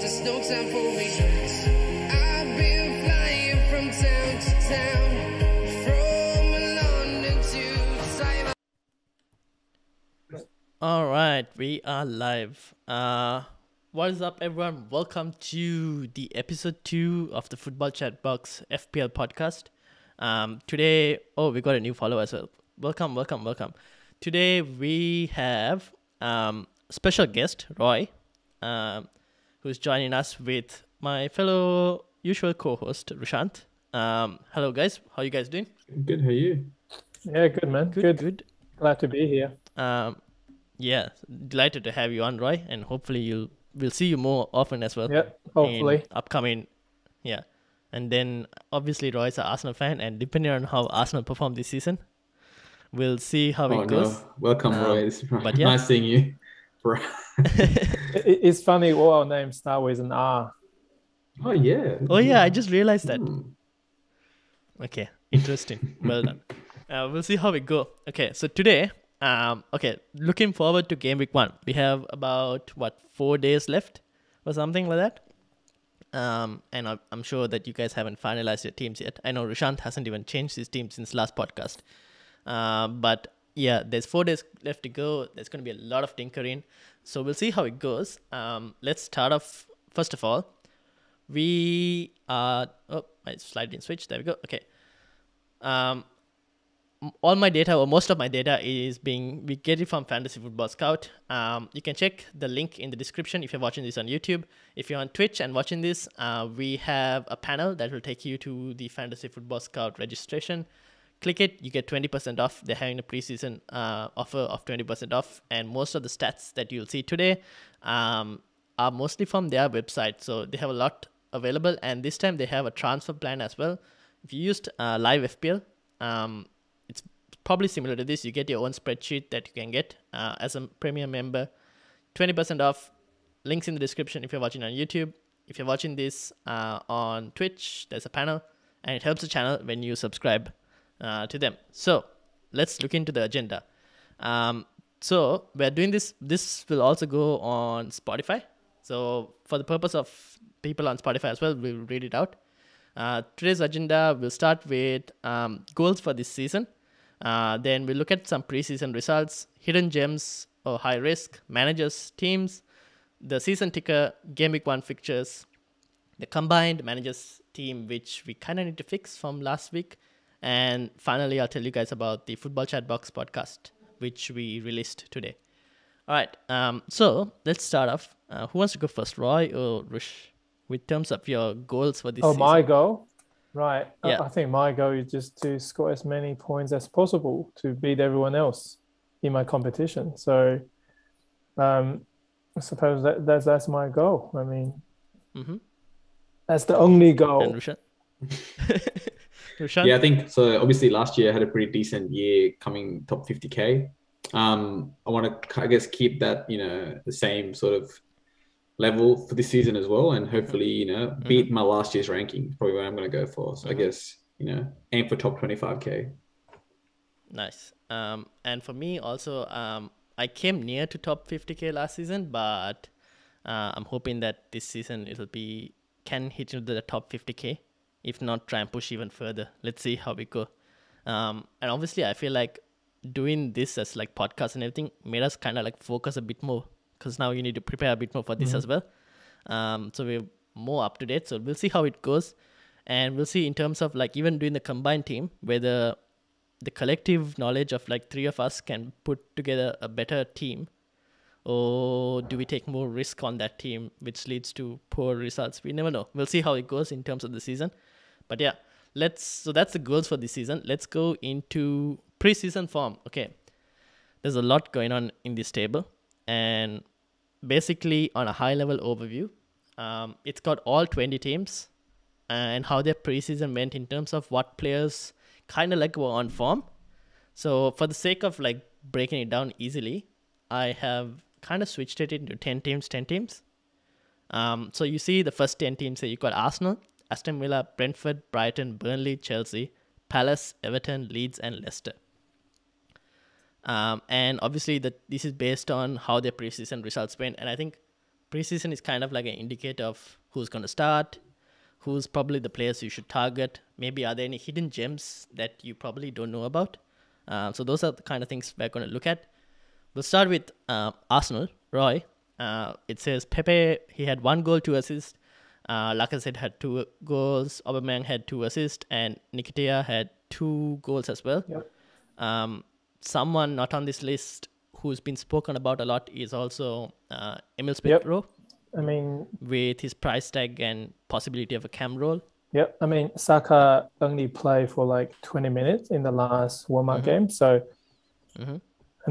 There's no time for regrets. I've been flying from town to town, from London to Taiwan. Alright, we are live. What is up, everyone? Welcome to the episode 2 of the Football Chatbox FPL podcast. Today, we got a new follower as well. Welcome. Today we have special guest, Roy, who's joining us with my fellow usual co-host, Rushant. Hello, guys. How are you guys doing? Good, how are you? Yeah, good, man. Good. Glad to be here. Yeah, delighted to have you on, Roy, and hopefully we'll see you more often as well. Yeah, hopefully. In upcoming, yeah. And then obviously Roy's an Arsenal fan, and depending on how Arsenal perform this season, we'll see how it goes. No. Welcome, Roy. But yeah. Nice seeing you. It's funny, all our names start with an R. Oh, yeah. Oh yeah, I just realized that. Hmm. Okay, interesting. Well done. We'll see how we go. Okay, so today, looking forward to game week 1. We have about 4 days left or something like that. And I'm sure that you guys haven't finalized your teams yet. I know Rushant hasn't even changed his team since last podcast. But yeah, there's 4 days left to go. There's going to be a lot of tinkering. So we'll see how it goes. Let's start off. First of all, we are... Oh, my slide didn't switch. There we go. Okay. All my data, or most of my data, we get it from Fantasy Football Scout. You can check the link in the description if you're watching this on YouTube. If you're on Twitch and watching this, we have a panel that will take you to the Fantasy Football Scout registration. Click it, you get 20% off. They're having a preseason offer of 20% off, and most of the stats that you'll see today are mostly from their website. So they have a lot available, and this time they have a transfer plan as well. If you used Live FPL, it's probably similar to this. You get your own spreadsheet that you can get as a premium member. 20% off. Links in the description if you're watching on YouTube. If you're watching this on Twitch, there's a panel, and it helps the channel when you subscribe to them. So let's look into the agenda. So we're doing this. This will also go on Spotify. So for the purpose of people on Spotify as well, we'll read it out. Today's agenda, we'll start with goals for this season. Then we'll look at some preseason results, hidden gems or high risk, managers, teams, the season ticker, game week 1 fixtures, the combined managers team, which we kind of need to fix from last week. And finally, I'll tell you guys about the Football Chatbox podcast, which we released today. All right, so let's start off. Who wants to go first, Roy or Rush, with terms of your goals for this season? My goal? Right. Yeah. I think my goal is just to score as many points as possible to beat everyone else in my competition. So I suppose that's my goal. I mean, that's the only goal. And Rushan? Yeah, I think so. Obviously, last year I had a pretty decent year, coming top 50k. I want to, I guess, keep that, the same sort of level for this season as well, and hopefully, beat my last year's ranking. Probably what I'm going to go for. So I guess, aim for top 25k. Nice. And for me also, I came near to top 50k last season, but I'm hoping that this season can hit into the top 50k. If not, try and push even further. Let's see how we go. And obviously, I feel like doing this as like podcasts and everything made us kind of like focus a bit more, because now you need to prepare a bit more for this as well. So we're more up to date. So we'll see how it goes. And we'll see in terms of like even doing the combined team, whether the collective knowledge of like 3 of us can put together a better team, or do we take more risk on that team, which leads to poor results? We never know. We'll see how it goes in terms of the season. But yeah, so that's the goals for this season. Let's go into preseason form. Okay, there's a lot going on in this table, and basically on a high level overview, it's got all 20 teams and how their preseason went in terms of what players kind of like were on form. So for the sake of like breaking it down easily, I have kind of switched it into 10 teams. So you see the first 10 teams here. You've got Arsenal, Aston Villa, Brentford, Brighton, Burnley, Chelsea, Palace, Everton, Leeds, and Leicester. And obviously this is based on how their preseason results went. And I think preseason is kind of like an indicator of who's going to start, who's probably the players you should target. Maybe are there any hidden gems that you probably don't know about? So those are the kind of things we're going to look at. We'll start with Arsenal. Roy, it says Pepe, he had 1 goal, 2 assists. Lacazette had 2 goals. Aubameyang had 2 assists. And Nketiah had 2 goals as well. Yep. Someone not on this list who's been spoken about a lot is also Emil Smith-Rowe. I mean, with his price tag and possibility of a cam role. yep. I mean, Saka only played for like 20 minutes in the last warm-up game. So, and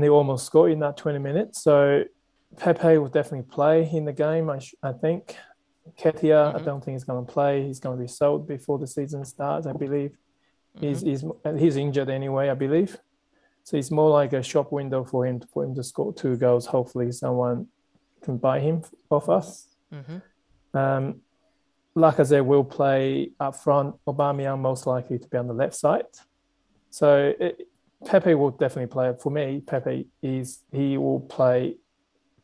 he almost scored in that 20 minutes. So Pepe will definitely play in the game, I think. Ketia, I don't think he's going to play. He's going to be sold before the season starts, I believe. He's injured anyway, I believe. So it's more like a shop window for him to score 2 goals. Hopefully someone can buy him off us. Lacazette will play up front. Aubameyang most likely to be on the left side. So Pepe will definitely play. For me, he will play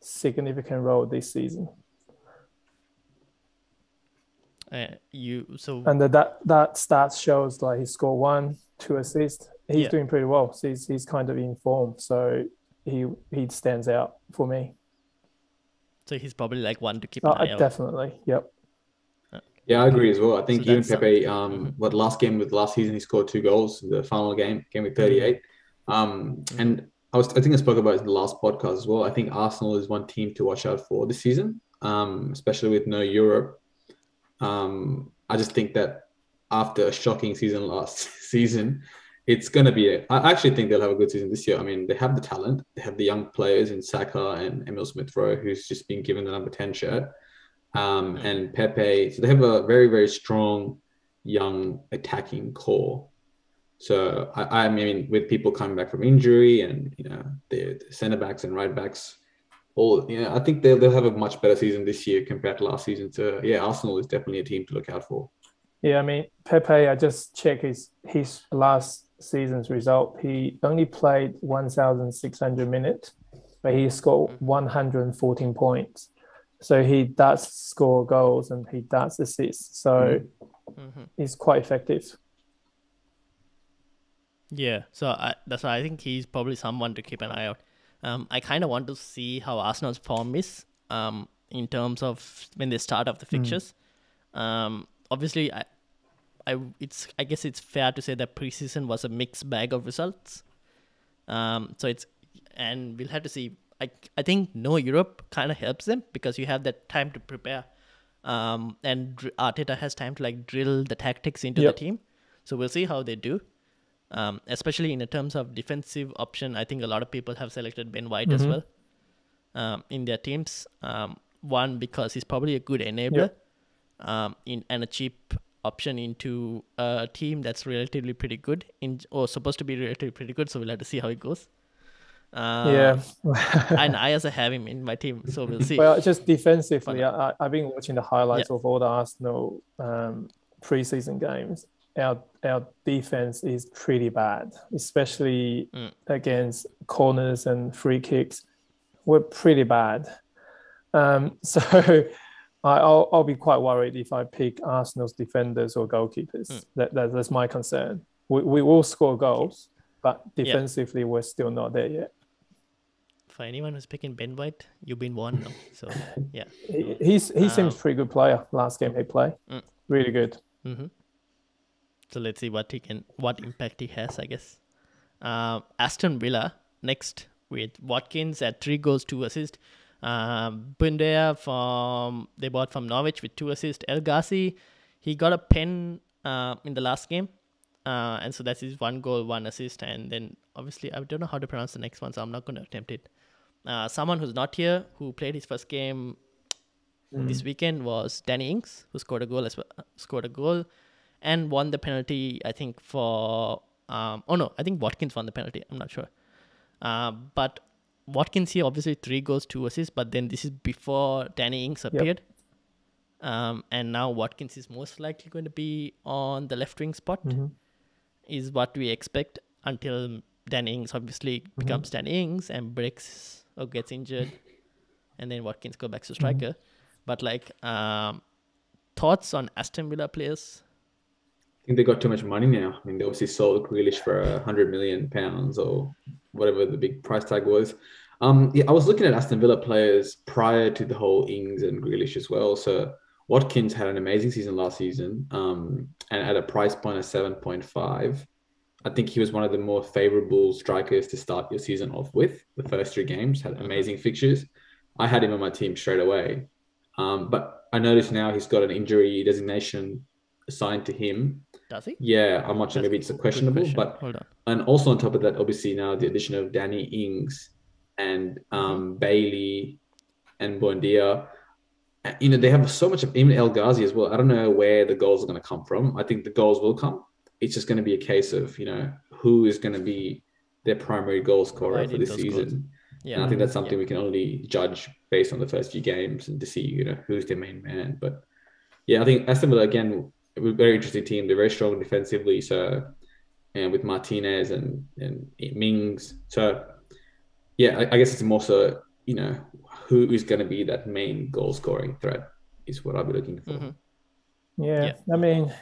significant role this season. And that stats shows like he scored 1, 2 assists. He's doing pretty well. So he's kind of in form. So he stands out for me. So he's probably like one to keep an eye out. Definitely, yep. Yeah, I agree as well. I think even Pepe, last game with last season, he scored 2 goals in the final game with 38. And I think I spoke about it in the last podcast as well. I think Arsenal is one team to watch out for this season, especially with no Europe. I just think that after a shocking season last season, it's going to be I actually think they'll have a good season this year. I mean, they have the talent. They have the young players in Saka and Emil Smith-Rowe, who's just been given the number 10 shirt. And Pepe. So they have a very, very strong, young attacking core. So, I mean, with people coming back from injury and, the centre-backs and right-backs, I think they'll have a much better season this year compared to last season. So, Arsenal is definitely a team to look out for. Yeah, I mean, Pepe, I just checked his last season's result. He only played 1,600 minutes, but he scored 114 points. So he does score goals and he does assist. So he's quite effective. Yeah, so that's why I think he's probably someone to keep an eye out. I kind of want to see how Arsenal's form is in terms of when they start off the fixtures. Obviously, I guess it's fair to say that preseason was a mixed bag of results. And we'll have to see. I think no Europe kind of helps them because you have that time to prepare, and Arteta has time to like drill the tactics into the team. So we'll see how they do. Especially in terms of defensive option, I think a lot of people have selected Ben White as well in their teams. One, because he's probably a good enabler and a cheap option into a team that's relatively pretty good or supposed to be relatively pretty good. So we'll have to see how it goes. And I also have him in my team, so we'll see. Well, just defensively, I've been watching the highlights of all the Arsenal preseason games. Our defense is pretty bad, especially against corners and free kicks. We're pretty bad. So I'll be quite worried if I pick Arsenal's defenders or goalkeepers. That's my concern. We will score goals, but defensively we're still not there yet. For anyone who's picking Ben White, you've been warned now. So yeah, he seems pretty good player. Last game he played, really good. So let's see what impact he has, I guess. Aston Villa next with Watkins at 3 goals, 2 assists. Bundia they bought from Norwich with 2 assists. El Ghazi, he got a pen in the last game. And so that's his 1 goal, 1 assist. And then obviously I don't know how to pronounce the next one, so I'm not going to attempt it. Someone who's not here, who played his first game this weekend was Danny Ings, who scored a goal and won the penalty, I think, for... I think Watkins won the penalty. I'm not sure. But Watkins here, obviously 3 goals, 2 assists, but then this is before Danny Ings appeared. And now Watkins is most likely going to be on the left wing spot, is what we expect, until Danny Ings obviously becomes Danny Ings and breaks or gets injured and then Watkins go back to striker. But like, thoughts on Aston Villa players? I think they got too much money now. I mean, they obviously sold Grealish for £100 million or whatever the big price tag was. I was looking at Aston Villa players prior to the whole Ings and Grealish as well. So Watkins had an amazing season last season, and at a price point of 7.5. I think he was one of the more favourable strikers to start your season off with. The first 3 games had amazing fixtures. I had him on my team straight away. But I noticed now he's got an injury designation assigned to him. Does he? Yeah, I'm not sure. That's Maybe it's a good questionable, question. but Hold on. and also on top of that, obviously now the addition of Danny Ings and Bailey and Buendia, they have so much of even El Ghazi as well. I don't know where the goals are going to come from. I think the goals will come. It's just going to be a case of who is going to be their primary goal scorer Providing for this those season. goals. Yeah. And I think that's something we can only judge based on the first few games and to see who's their main man. But yeah, I think Aston Villa again, a very interesting team. They're very strong defensively. So, and with Martinez and Mings. So, yeah, I guess it's more so, who is going to be that main goal scoring threat is what I'll be looking for. Yeah. I mean,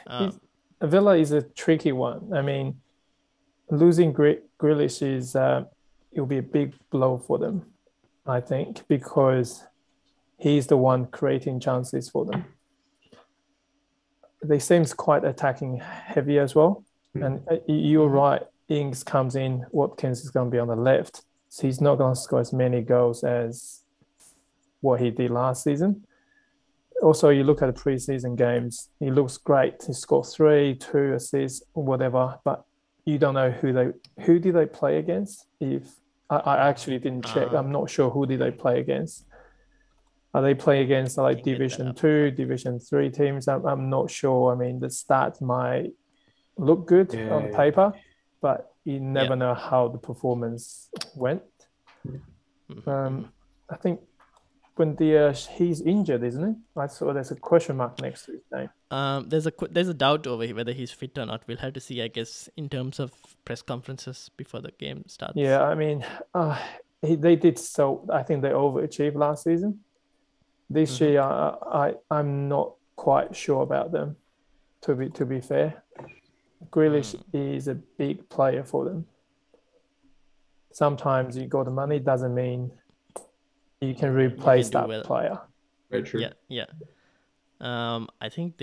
Villa is a tricky one. I mean, losing Grealish is it'll be a big blow for them, I think, because he's the one creating chances for them. They seems quite attacking heavy as well. And you're right, Ings comes in, Watkins is going to be on the left. So he's not going to score as many goals as what he did last season. Also, you look at the preseason games, he looks great. He scored 3, 2 assists, whatever, but you don't know who did they play against. If I actually didn't check, I'm not sure who did they play against. Are they playing against like Division 2, Division 3 teams? I'm not sure. I mean, the stats might look good on paper, but you never know how the performance went. I think he's injured, isn't he? I saw there's a question mark next to his name. There's a doubt over here whether he's fit or not. We'll have to see, I guess, in terms of press conferences before the game starts. Yeah, I mean, they did so. I think they overachieved last season. This year, I'm not quite sure about them. To be fair, Grealish is a big player for them. Sometimes you got the money doesn't mean you can replace that player. Very true. Yeah. I think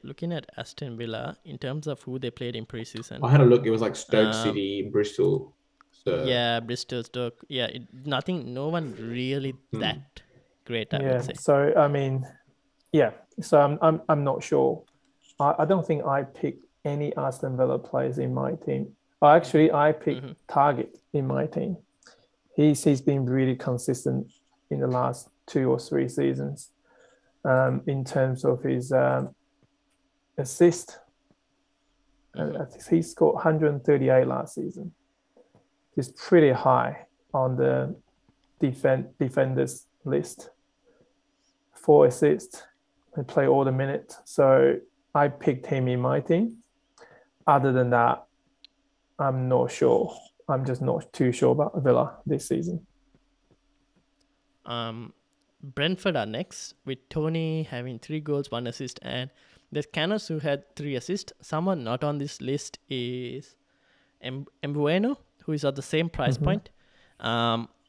looking at Aston Villa in terms of who they played in preseason. I had a look. It was like Stoke City, Bristol. So. Yeah, Bristol, Stoke. Yeah, no one really that great. I would say. So I mean, So I'm not sure. I don't think I picked any Aston Villa players in my team. Actually, I picked Target in my team. He's been really consistent in the last 2 or 3 seasons in terms of his assist. I think he scored 138 last season. He's pretty high on the defenders list. 4 assists. He play all the minutes. So I picked him in my team. Other than that, I'm not sure. I'm just not too sure about Villa this season. Brentford are next with Tony having 3 goals, 1 assist, and there's Canos who had 3 assists. Someone not on this list is Mbueno, who is at the same price point.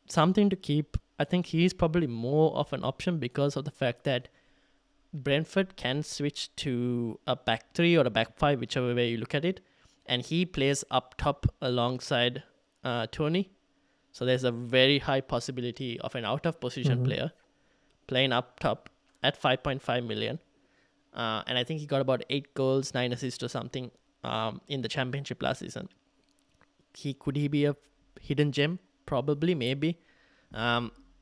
Something to keep. I think he's probably more of an option because of the fact that Brentford can switch to a back 3 or a back 5, whichever way you look at it, and he plays up top alongside Tony. So there's a very high possibility of an out of position player playing up top at 5.5 million. And I think he got about 8 goals, 9 assists or something in the championship last season. Could he be a hidden gem? Probably, maybe.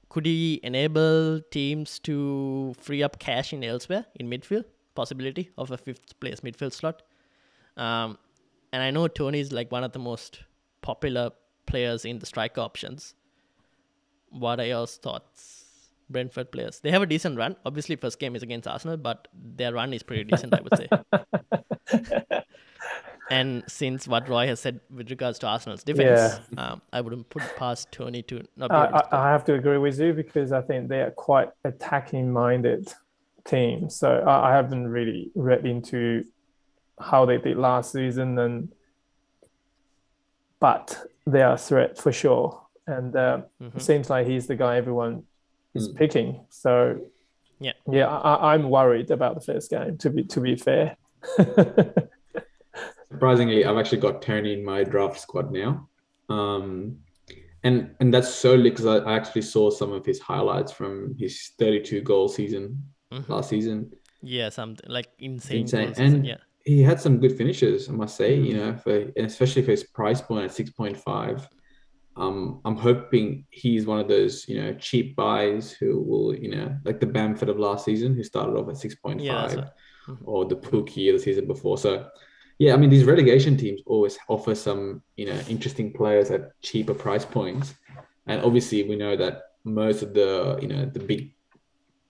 Could he enable teams to free up cash in elsewhere in midfield? Possibility of a 5th place midfield slot. And I know Tony is like one of the most popular players in the striker options. What are your thoughts? Brentford players. They have a decent run. Obviously, first game is against Arsenal, but their run is pretty decent, I would say. And since what Roy has said with regards to Arsenal's defense, Yeah. I wouldn't put it past Tony to not be able to I score. have to agree with you because I think they are quite attacking-minded team. So I haven't really read into how they did last season, but they are a threat for sure. And it seems like he's the guy everyone is picking. So yeah, I'm worried about the first game. To be fair. Surprisingly, I've actually got Tony in my draft squad now. And that's solely because I actually saw some of his highlights from his 32 goal season last season. Yeah, something like insane. And season, yeah. he had some good finishes, I must say, especially for his price point at 6.5. I'm hoping he's one of those, cheap buys who will, like the Bamford of last season, who started off at 6.5, or the Pookie of the season before. So, yeah, I mean, these relegation teams always offer some, interesting players at cheaper price points. And obviously, we know that most of the,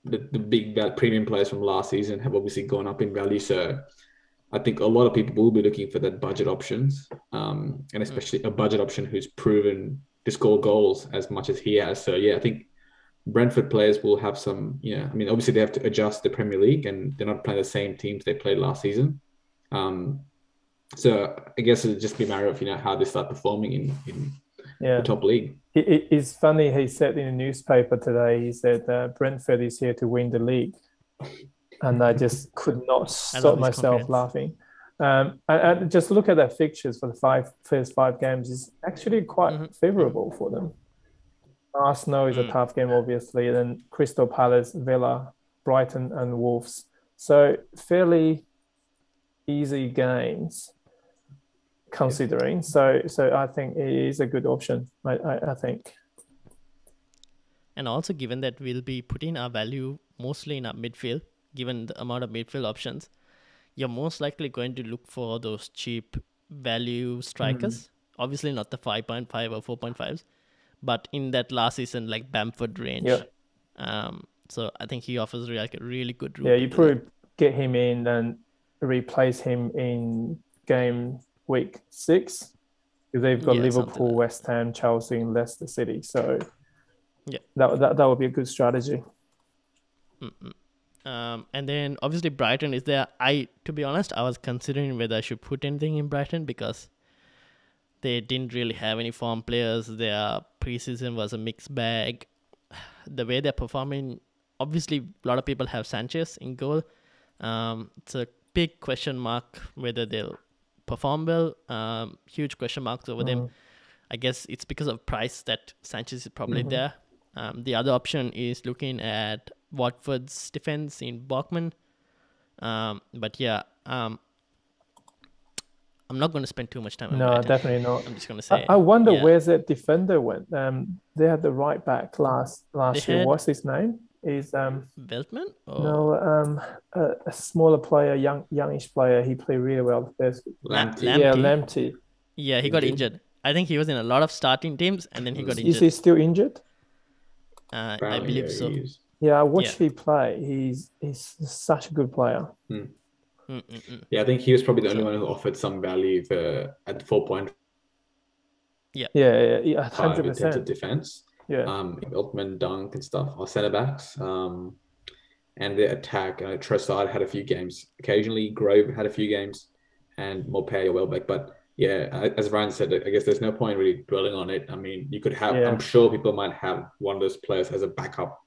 the big premium players from last season have obviously gone up in value. So I think a lot of people will be looking for that budget options, and especially a budget option who's proven to score goals as much as he has. So yeah, I think Brentford players will have some, I mean, obviously they have to adjust the Premier League and they're not playing the same teams they played last season. So I guess it'll just be a matter of, how they start performing in the top league. It's funny, he said in the newspaper today, he said Brentford is here to win the league. And I just could not stop myself laughing. And just look at their fixtures for the first five games is actually quite favourable for them. Arsenal is a tough game, obviously. Then Crystal Palace, Villa, Brighton and Wolves. So fairly easy games considering. So I think it is a good option, I think. And also given that we'll be putting our value mostly in our midfield, given the amount of midfield options, you're most likely going to look for those cheap value strikers. Obviously not the 5.5 or 4.5s, but in that last season, like Bamford range. So I think he offers like a really good route. Yeah, you probably get him in and replace him in game week 6. Because they've got Liverpool, like West Ham, Chelsea and Leicester City. So that would be a good strategy. And then obviously Brighton is there. To be honest, I was considering whether I should put anything in Brighton because they didn't really have any form players. Their preseason was a mixed bag. The way they're performing, obviously a lot of people have Sanchez in goal. It's a big question mark whether they'll perform well. Huge question marks over them. I guess it's because of price that Sanchez is probably there. The other option is looking at Watford's defense in Bachmann. But yeah, I'm not going to spend too much time on No, Brighton. Definitely not. I'm just going to say. I wonder where's that defender went. They had the right back last year. What's his name? Is Veltman? No, a smaller player, youngish player. He played really well the first. Lamptey. Yeah, Lamptey. Yeah, he got injured. I think he was in a lot of starting teams and then he got injured. Is he still injured? I believe so. Yeah, I watched him play. He's such a good player. Yeah, I think he was probably the only one who offered some value at 4 Yeah, 100%. in terms of defense. Yeah, Veltman, Dunk, and stuff are centre backs. And the attack. Trossard had a few games. Occasionally, Grove had a few games, and Maupay or Welbeck. But yeah, as Ryan said, I guess there's no point really dwelling on it. I mean, you could have. I'm sure people might have one of those players as a backup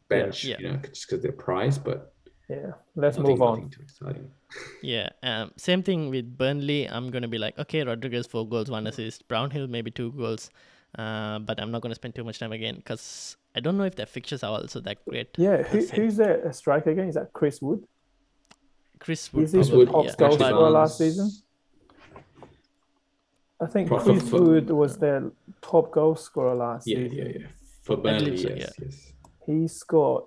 bench, just because they're priced, but. Yeah, let's move on. Nothing too exciting. Yeah, same thing with Burnley. I'm going to be like, okay, Rodriguez 4 goals, 1 assist. Brownhill maybe 2 goals. But I'm not going to spend too much time again because I don't know if their fixtures are also that great. Yeah, who's their striker again? Is that Chris Wood? Chris Wood. Is he the top goal scorer last season? I think Chris Wood was their top goal scorer last season. Yeah. For Burnley, yes. He scored.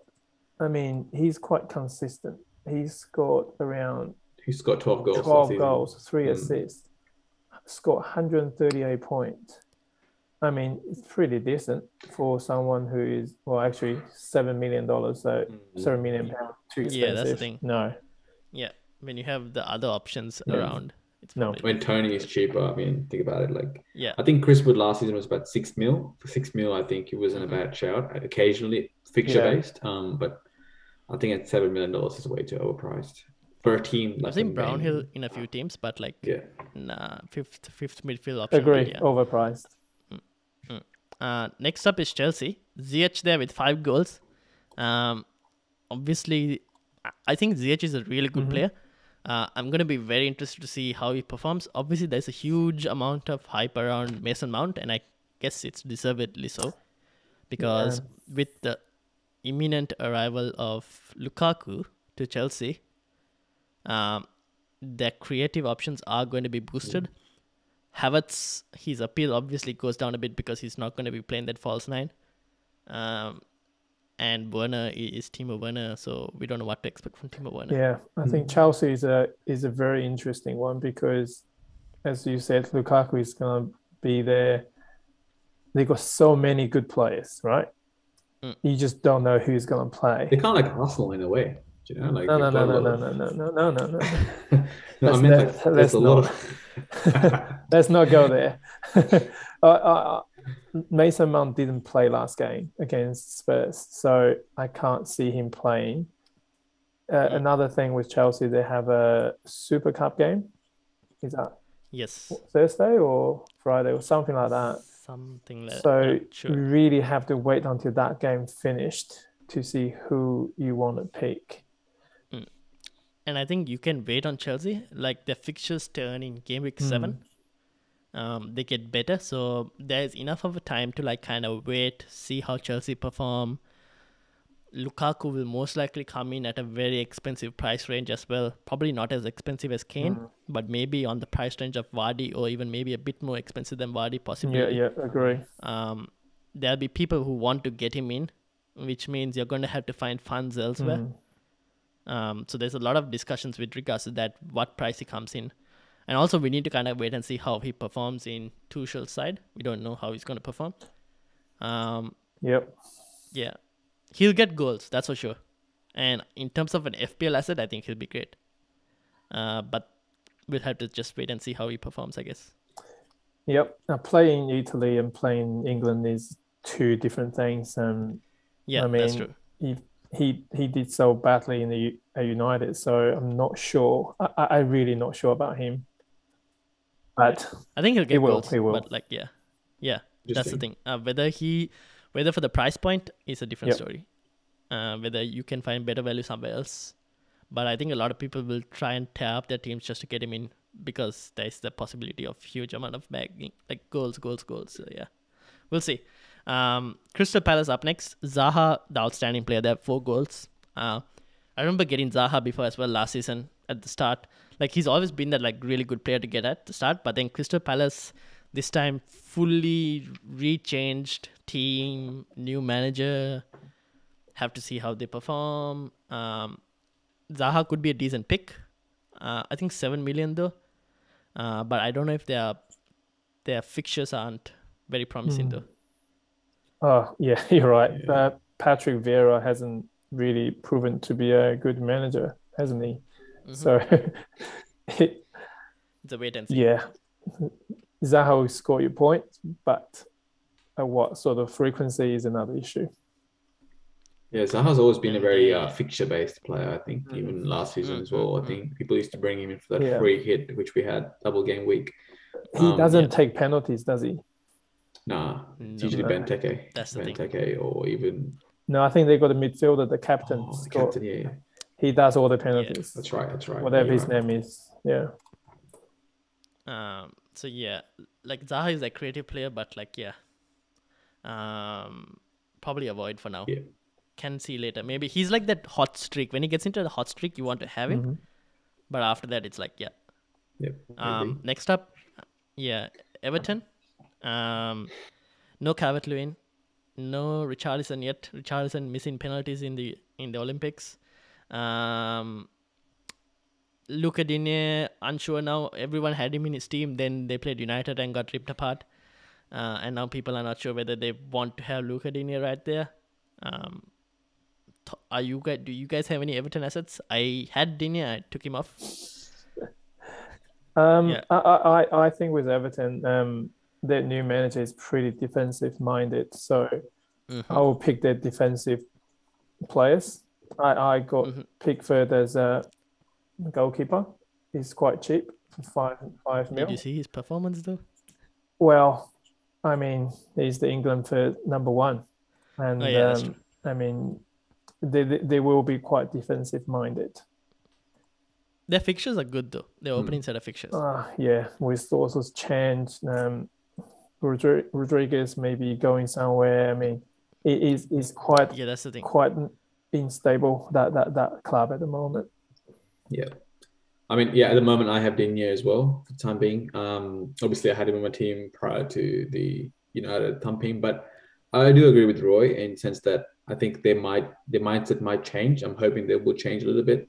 I mean, he's quite consistent. He's scored 12 goals. 12 goals, 3 assists. Scored 138 points. I mean, it's pretty decent for someone who is, well, actually $7 million. So £7 million too expensive. Yeah, that's the thing. No. Yeah, when you have the other options around, No. probably- When Tony is cheaper, I mean, think about it. Like, Yeah. I think Chris Wood last season was about 6 mil. For 6 mil, I think it wasn't a bad shout. Occasionally fixture based, but I think at $7 million is way too overpriced for a team like I've seen a Man Brownhill U. in a few teams, but like Yeah. nah, fifth midfield option. Agree. but yeah. Overpriced. Next up is Chelsea. Ziyech there with 5 goals. Obviously, I think Ziyech is a really good player. I'm going to be very interested to see how he performs. Obviously, there's a huge amount of hype around Mason Mount, and I guess it's deservedly so. Because with the imminent arrival of Lukaku to Chelsea, their creative options are going to be boosted. Havertz, his appeal obviously goes down a bit because he's not going to be playing that false 9. And Werner is Timo Werner, so we don't know what to expect from Timo Werner. Yeah, I think Chelsea is a very interesting one because, as you said, Lukaku is going to be there. They've got so many good players, right? You just don't know who's going to play. They're kind of like Arsenal in a way. Do you know? Like No. No, I meant like there's a lot of. Let's not go there. Mason Mount didn't play last game against Spurs, so I can't see him playing. Another thing with Chelsea, they have a Super Cup game. Is that Yes, Thursday or Friday or something like that? something like So that. Sure. you really have to wait until that game finished to see who you want to pick. And I think you can wait on Chelsea. Like their fixtures turn in game week 7. They get better. So there's enough of a time to like kind of wait, see how Chelsea perform. Lukaku will most likely come in at a very expensive price range as well. Probably not as expensive as Kane, but maybe on the price range of Vardy or even maybe a bit more expensive than Vardy possibly. Yeah, agree. There'll be people who want to get him in, which means you're going to have to find funds elsewhere. So there's a lot of discussions with regards to that, what price he comes in. And also we need to kind of wait and see how he performs in Tuchel's side. We don't know how he's going to perform. Yep. Yeah. He'll get goals, that's for sure. And in terms of an FPL asset, I think he'll be great. But we'll have to just wait and see how he performs, I guess. Yep. Now, playing Italy and playing England is two different things. Yeah, I mean, that's true. He did so badly in the United, so I'm not sure. I'm really not sure about him. But I think he'll get goals. He will. But like, yeah, that's the thing. Whether for the price point is a different story. Whether you can find better value somewhere else. But I think a lot of people will try and tear up their teams just to get him in because there's the possibility of huge amount of bagging, like goals. So yeah, we'll see. Crystal Palace up next. Zaha, the outstanding player, they have 4 goals. I remember getting Zaha before as well last season at the start. Like he's always been that like really good player to get at the start, but then Crystal Palace this time fully rechanged team, new manager. Have to see how they perform. Zaha could be a decent pick. I think 7 million though. But I don't know if their fixtures aren't very promising though. Oh, yeah, you're right. Yeah. Patrick Vieira hasn't really proven to be a good manager, hasn't he? So it's a wait and see. Yeah. Zaha will score your points, but at what sort of frequency is another issue. Yeah, Zaha's always been a very fixture-based player, I think, even last season as well. I think people used to bring him in for that free hit, which we had double game week. He doesn't take penalties, does he? Nah, it's usually Benteke. That's the Benteke thing. Or even... No, I think they got a midfielder, the captain. The captain, yeah. He does all the penalties. Yeah, that's right. Whatever his name is, yeah. So yeah, like Zaha is a creative player, but like probably avoid for now. Yeah. Can see later. Maybe he's like that hot streak. When he gets into the hot streak, you want to have him, but after that, it's like Next up, Everton. No Calvert-Lewin, no Richarlison yet. Richarlison missing penalties in the Olympics. Luka Digne, unsure now. Everyone had him in his team. Then they played United and got ripped apart. And now people are not sure whether they want to have Luka Digne right there. Do you guys have any Everton assets? I had Digne. I took him off. Yeah. I think with Everton, their new manager is pretty defensive minded, so I will pick their defensive players. I got Pickford as a goalkeeper. He's quite cheap for five Did mil. you see his performance though? Well, I mean, he's the England for number one, and Yeah, that's true. I mean, they will be quite defensive minded. Their fixtures are good though. Their opening set of fixtures. Yeah, with also changed. Rodriguez maybe going somewhere. I mean, it is quite Yeah, that's the thing. quite unstable that club at the moment. Yeah. I mean, yeah, at the moment I have Digne as well for the time being. Obviously I had him on my team prior to the United thumping, but I do agree with Roy in the sense that I think their mindset might change. I'm hoping they will change a little bit.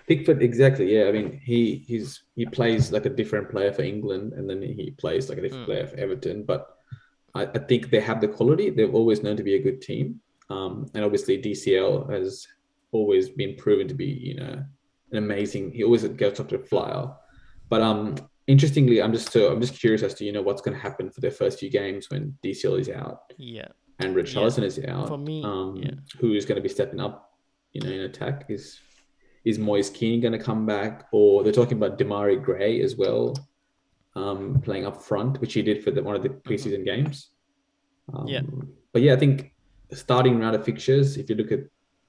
Pickford, exactly. Yeah, I mean, he plays like a different player for England, and then he plays like a different player for Everton. But I think they have the quality. They've always known to be a good team, and obviously DCL has always been proven to be, an amazing. He always gets up to a flyer. But interestingly, I'm just curious as to what's going to happen for their first few games when DCL is out. Yeah. And Richarlison is out. For me, who is going to be stepping up, in attack? Is Moise Keane going to come back? Or they're talking about Demarai Gray as well, playing up front, which he did for one of the preseason games. But yeah, I think starting round of fixtures, if you look at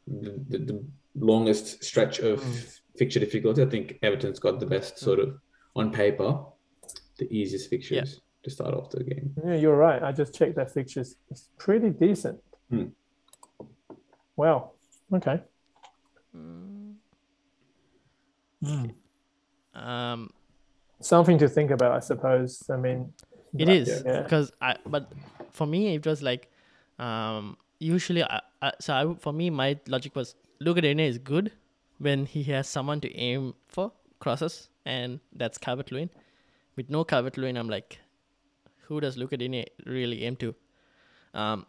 the longest stretch of fixture difficulty, I think Everton's got the best sort of, on paper, the easiest fixtures to start off the game. Yeah, you're right. I just checked their fixtures. It's pretty decent. Wow. Okay. Something to think about, I suppose. I mean, it is because but for me it was like, usually for me my logic was Lukaku is good when he has someone to aim for crosses, and that's Calvert-Lewin. With no Calvert-Lewin, I'm like, who does Lukaku really aim to?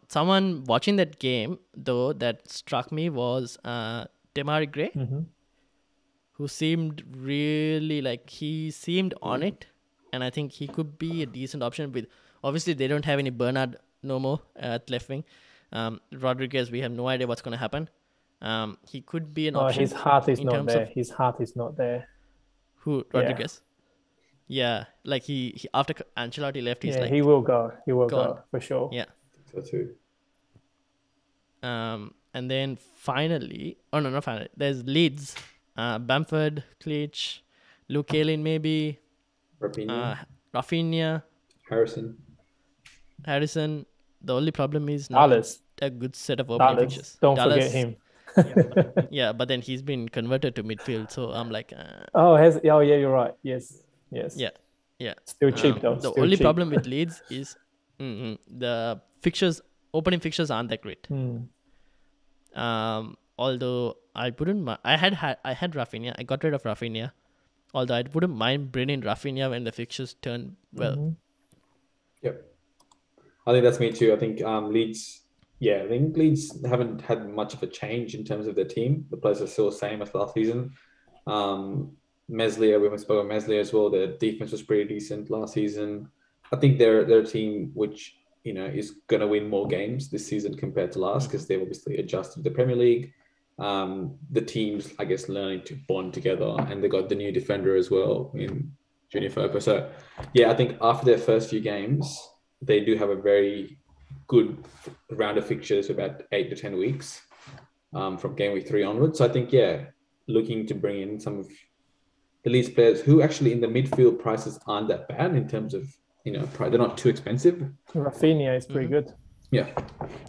Someone watching that game though that struck me was Demarai Gray. Who seemed really he seemed on it, and I think he could be a decent option. With obviously they don't have any Bernard no more at left wing. Rodriguez, we have no idea what's going to happen. He could be an option. His heart is not there. His heart is not there. Who, Rodriguez? Yeah, like he after Ancelotti left, he's he will go. He will go for sure. Yeah. So too. And then finally, not finally. There's Leeds. Bamford, Clich, Luke Ayling maybe, Rafinha, Harrison. The only problem is not a good set of opening fixtures. Don't forget him. Yeah, but then he's been converted to midfield, so I'm like. You're right. Yes. Yeah. Still cheap though. The only problem with Leeds is the opening fixtures aren't that great. Although I wouldn't I had Rafinha. I got rid of Rafinha. Although I wouldn't mind bringing Rafinha when the fixtures turn well. Yep. I think that's me too. I think Leeds haven't had much of a change in terms of their team. The players are still the same as last season. Meslier, we haven't spoken about Meslier as well. Their defense was pretty decent last season. I think they're a team which is going to win more games this season compared to last, because they've obviously adjusted to the Premier League. The teams, I guess, learning to bond together, and they got the new defender as well in Junior Fopa. So, yeah, I think after their first few games, they do have a very good round of fixtures, about 8 to 10 weeks from game week 3 onwards. So I think, looking to bring in some of the Leeds players who actually in the midfield prices aren't that bad in terms of, they're not too expensive. Rafinha is pretty good. Yeah.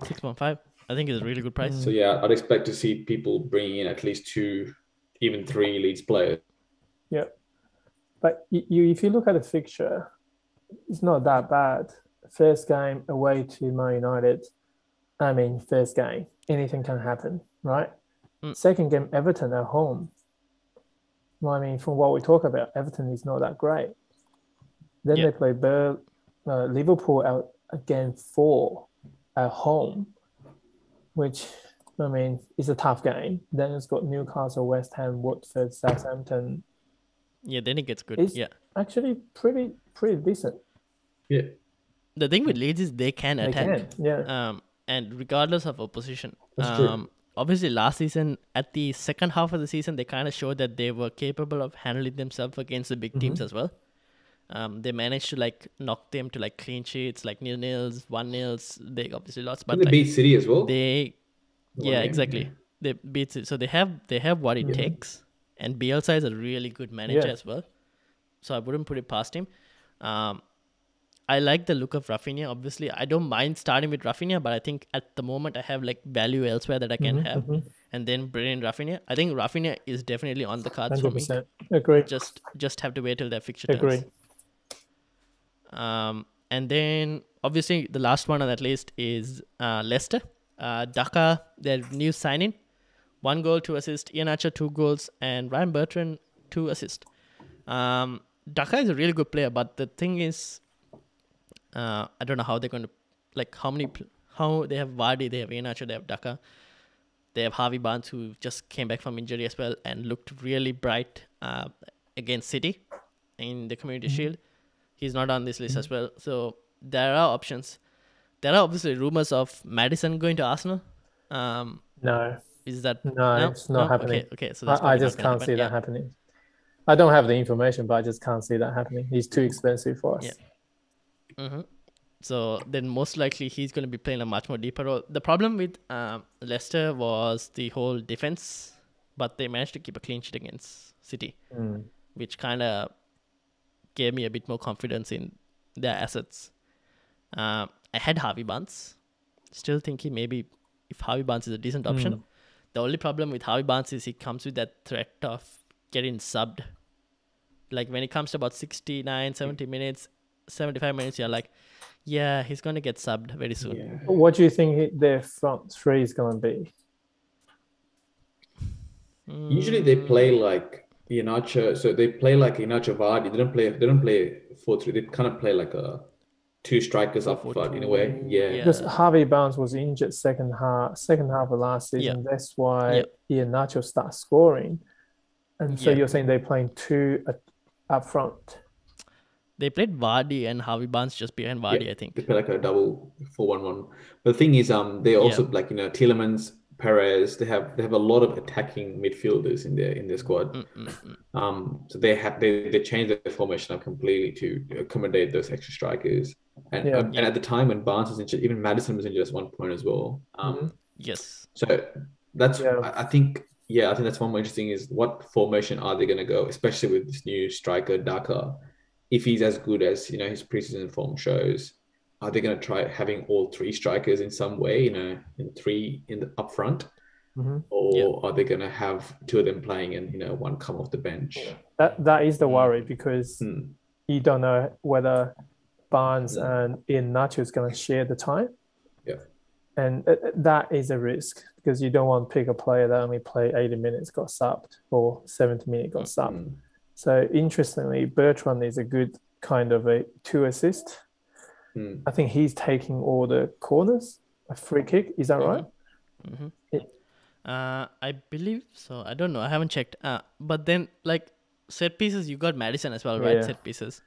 6.5. I think it's a really good price. So, I'd expect to see people bringing in at least 2, even 3 Leeds players. Yeah. But if you look at the fixture, it's not that bad. First game away to Man United. I mean, first game, anything can happen, right? Second game, Everton at home. Well, I mean, from what we talk about, Everton is not that great. Then they play Liverpool out again 4 at home, which, I mean, is a tough game. Then it's got Newcastle, West Ham, Watford, Southampton. Yeah, then it gets good. is Yeah. actually pretty decent. Yeah. The thing with Leeds is they can They attack. can, yeah. And regardless of opposition. That's true. Obviously, last season, at the second half of the season, they kind of showed that they were capable of handling themselves against the big teams as well. They managed to like knock them to like clean sheets, like 0-0s, 1-0s. They obviously lost, but And they like, beat City as well. they, One yeah, game, exactly. yeah. They beat it. So they have what it takes, and Bielsa is a really good manager Yeah. as well. So I wouldn't put it past him. I like the look of Rafinha. Obviously, I don't mind starting with Rafinha, but I think at the moment I have like value elsewhere that I can have, and then bring in Rafinha. I think Rafinha is definitely on the cards for me. 100%. Agree. Just have to wait till their fixture Agree. turns. And then obviously the last one on that list is Leicester. Daka, their new signing, 1 goal, 2 assists. Iheanacho 2 goals, and Ryan Bertrand 2 assists. Daka is a really good player, but the thing is, I don't know how they're going to, like, how they have Vardy, they have Iheanacho, they have Daka, they have Harvey Barnes, who just came back from injury as well and looked really bright against City in the Community Shield. He's not on this list as well, so there are options. There are obviously rumors of Maddison going to Arsenal. No, Is that no, it's not happening. Okay, so that's I probably just not gonna can't see happen. that happening. I don't have the information, but I just can't see that happening. He's too expensive for us. Yeah. So then most likely he's going to be playing a much more deeper role. The problem with Leicester was the whole defense, but they managed to keep a clean sheet against City, which kind of gave me a bit more confidence in their assets. I had Harvey Barnes. Still thinking maybe if Harvey Barnes is a decent option. The only problem with Harvey Barnes is he comes with that threat of getting subbed. Like when it comes to about 69, 70 minutes, 75 minutes, you're like, yeah, he's going to get subbed very soon. Yeah. What do you think their front three is going to be? Usually they play like Iheanacho, so they play like Iheanacho Vardy. They don't play 4-3. They kind of play like a 2 strikers up front in a way. Yeah. Because Harvey Barnes was injured second half of last season. That's why Iheanacho starts scoring. And so you're saying they're playing 2 up front. They played Vardy and Harvey Barnes just behind Vardy, I think. They play like a double 4-1-1. But the thing is, they also like Tielemans, Perez. They have a lot of attacking midfielders in their squad. So they changed their formation up completely to accommodate those extra strikers. And at the time when Barnes was injured, even Maddison was injured at one point as well. Yes. So that's I think that's one more interesting is what formation are they going to go, especially with this new striker Daka. If he's as good as his preseason form shows, are they going to try having all 3 strikers in some way? In 3 in the up front, or are they going to have 2 of them playing and 1 come off the bench? That is the worry because you don't know whether Barnes and Iheanacho is going to share the time. Yeah, and that is a risk because you don't want to pick a player that only played 80 minutes got subbed or 70 minutes got subbed. So interestingly, Bertrand is a good kind of a 2 assist. I think he's taking all the corners, a free kick. Is that right? I believe so. I don't know. I haven't checked. But then like set pieces, you got Maddison as well, right? Set pieces.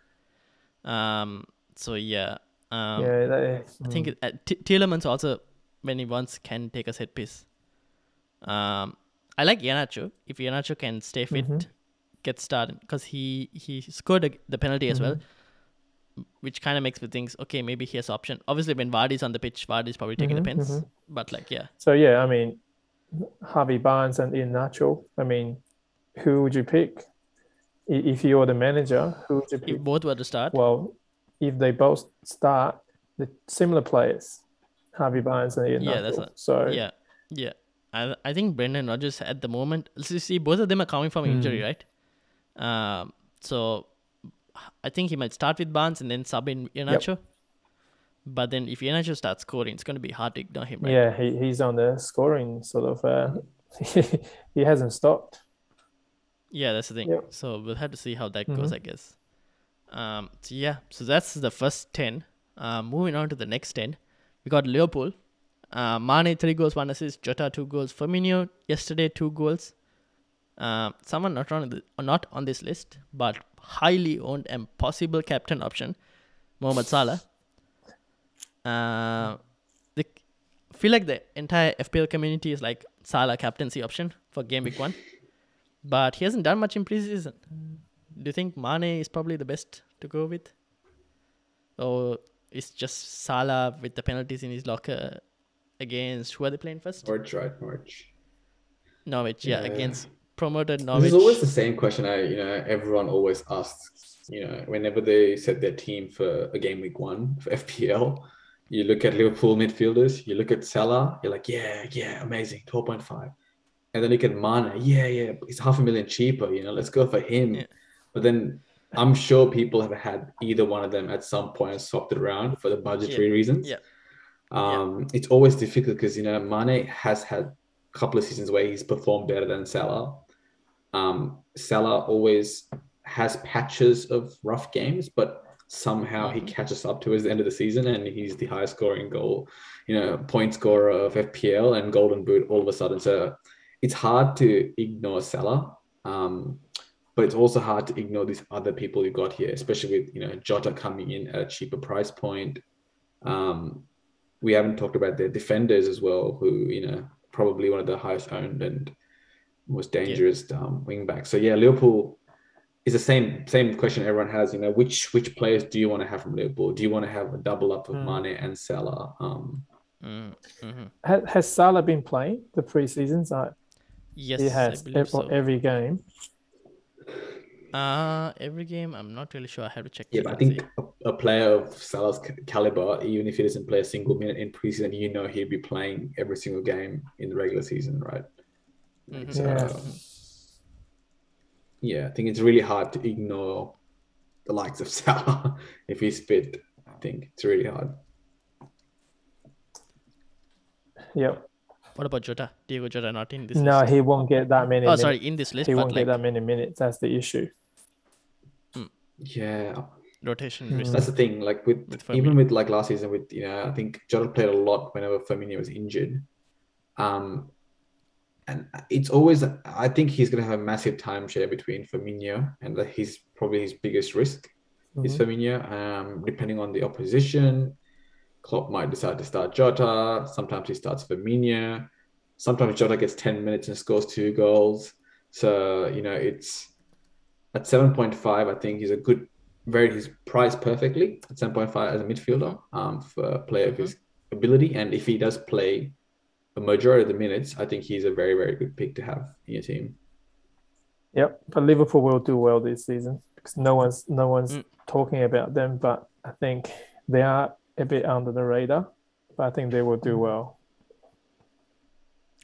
So yeah. I think Tielemans also, when he wants, can take a set piece. I like Iheanacho. If Iheanacho can stay fit, get started, because he scored the penalty as well, which kind of makes me think, okay, maybe he has option. Obviously, when Vardy's on the pitch, Vardy's probably taking the pens. But like, So yeah, I mean, Harvey Barnes and Iheanacho. I mean, who would you pick if you were the manager? Who would you pick? If both were to start, well, if they both start, the similar players, Harvey Barnes and Iheanacho. I think Brendan Rodgers at the moment, see, both of them are coming from injury, right? So I think he might start with Barnes and then sub in Iheanacho. But then if Iheanacho starts scoring, it's going to be hard to ignore him, right? Yeah, he's on the scoring sort of. He hasn't stopped. Yeah, that's the thing. So we'll have to see how that goes, I guess. So that's the first 10. Moving on to the next 10, we got Liverpool. Mane 3 goals, 1 assist. Jota 2 goals. Firmino yesterday 2 goals. Someone not on this list, but highly owned and possible captain option, Mohamed Salah. I feel like the entire FPL community is like Salah captaincy option for game week 1, but he hasn't done much in preseason. Do you think Mane is probably the best to go with, or it's just Salah with the penalties in his locker against who are they playing first? Norwich, right? Norwich. Norwich, yeah, against promoted This Norwich. is always the same question. Everyone always asks. Whenever they set their team for a game week 1 for FPL, you look at Liverpool midfielders. You look at Salah. You're like, yeah, amazing, 12.5. And then you get Mane. Yeah, it's $500,000 cheaper. Let's go for him. Yeah. But then I'm sure people have had either one of them at some point and swapped it around for the budgetary reasons. Yeah. It's always difficult because Mane has had a couple of seasons where he's performed better than Salah. Salah always has patches of rough games, but somehow he catches up towards the end of the season, and he's the highest scoring point scorer of FPL and Golden Boot all of a sudden. So it's hard to ignore Salah, but it's also hard to ignore these other people you got here, especially with Jota coming in at a cheaper price point. We haven't talked about their defenders as well, who probably one of the highest owned and most dangerous wing backs. So Liverpool is the same question everyone has. Which players do you want to have from Liverpool? Do you want to have a double up of Mane and Salah? Has Salah been playing the pre-seasons? Yes, he has. I believe so. Every game. Every game, I'm not really sure. I have to check. Yeah, but I think a player of Salah's caliber, even if he doesn't play a single minute in preseason, he'd be playing every single game in the regular season, right? I think it's really hard to ignore the likes of Salah if he's fit. I think it's really hard. Yep. What about Jota? Diego Jota not in this No, list? he won't get that many minutes. Sorry, in this list. He but won't get that many minutes. That's the issue. Yeah. Rotation risk. That's the thing. Like even with like last season, with I think Jota played a lot whenever Firmino was injured. And it's always, I think he's going to have a massive timeshare between Firmino, and he's probably his biggest risk is Firmino. Depending on the opposition, Klopp might decide to start Jota. Sometimes he starts Firmino. Sometimes Jota gets 10 minutes and scores 2 goals. So, it's at 7.5, I think he's he's priced perfectly at 7.5 as a midfielder for a player of his ability. And if he does play a majority of the minutes, I think he's a very, very good pick to have in your team. Yep, but Liverpool will do well this season because no one's talking about them, but I think they are a bit under the radar, but I think they will do well.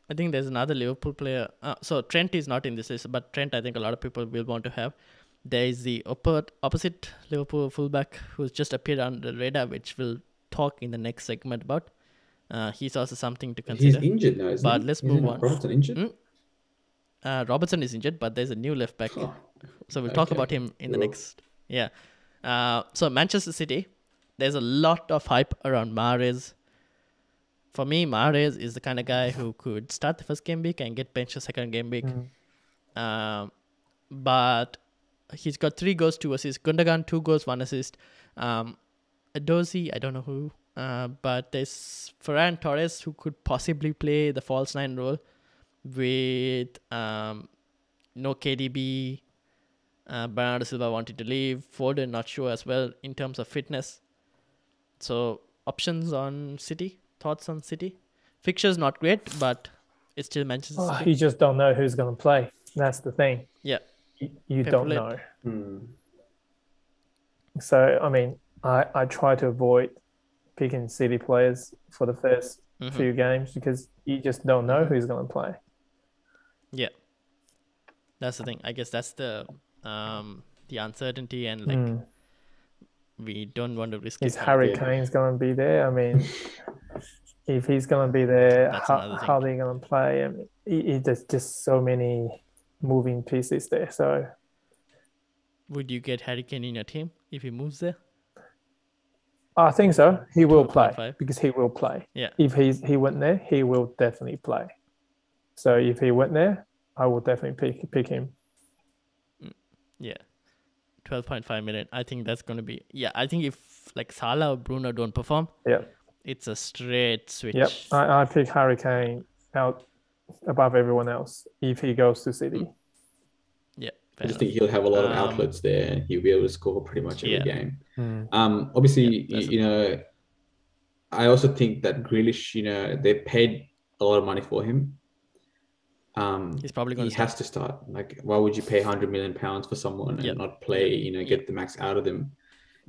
I think there's another Liverpool player. So Trent is not in this list, but Trent, I think a lot of people will want to have. There is the opposite Liverpool fullback who's just appeared on the radar, which we'll talk in the next segment about. He's also something to consider. He's injured now, isn't he? Let's move on. Robertson injured? Robertson is injured, but there's a new left back. So we'll talk about him in the next. Yeah. So Manchester City, there's a lot of hype around Mahrez. For me, Mahrez is the kind of guy who could start the first game week and get benched the second game week. But he's got 3 goals, 2 assists. Gundogan, 2 goals, 1 assist. Adozi, I don't know who. But there's Ferran Torres who could possibly play the false 9 role with no KDB. Bernardo Silva wanted to leave. Foden not sure as well in terms of fitness. So options on City. Thoughts on City? Fixtures not great, but it's still Manchester City. You just don't know who's going to play. That's the thing. Yeah. You don't know. So, I mean, I try to avoid picking City players for the first few games because you just don't know who's going to play. Yeah. That's the thing. I guess that's the uncertainty and we don't want to risk it. Is Harry Kane's going to be there? I mean, if he's going to be there, how are they going to play? I mean, there's just so many moving pieces there. So, would you get Harry Kane in your team if he moves there? I think so. He will play 5. because he will play. Yeah. If he went there, he will definitely play. So if he went there, I would definitely pick him. Yeah. 12.5 million. I think that's going to be... Yeah, I think if like Salah or Bruno don't perform, Yeah. it's a straight switch. Yep. I pick Harry Kane out above everyone else if he goes to City. Yeah. I just think he'll have a lot of outlets there, and he'll be able to score pretty much every game. Obviously, you know, I also think that Grealish, you know, they paid a lot of money for him. He's probably going to has to start. Like, why would you pay £100 million for someone and not play? You know, get the max out of them.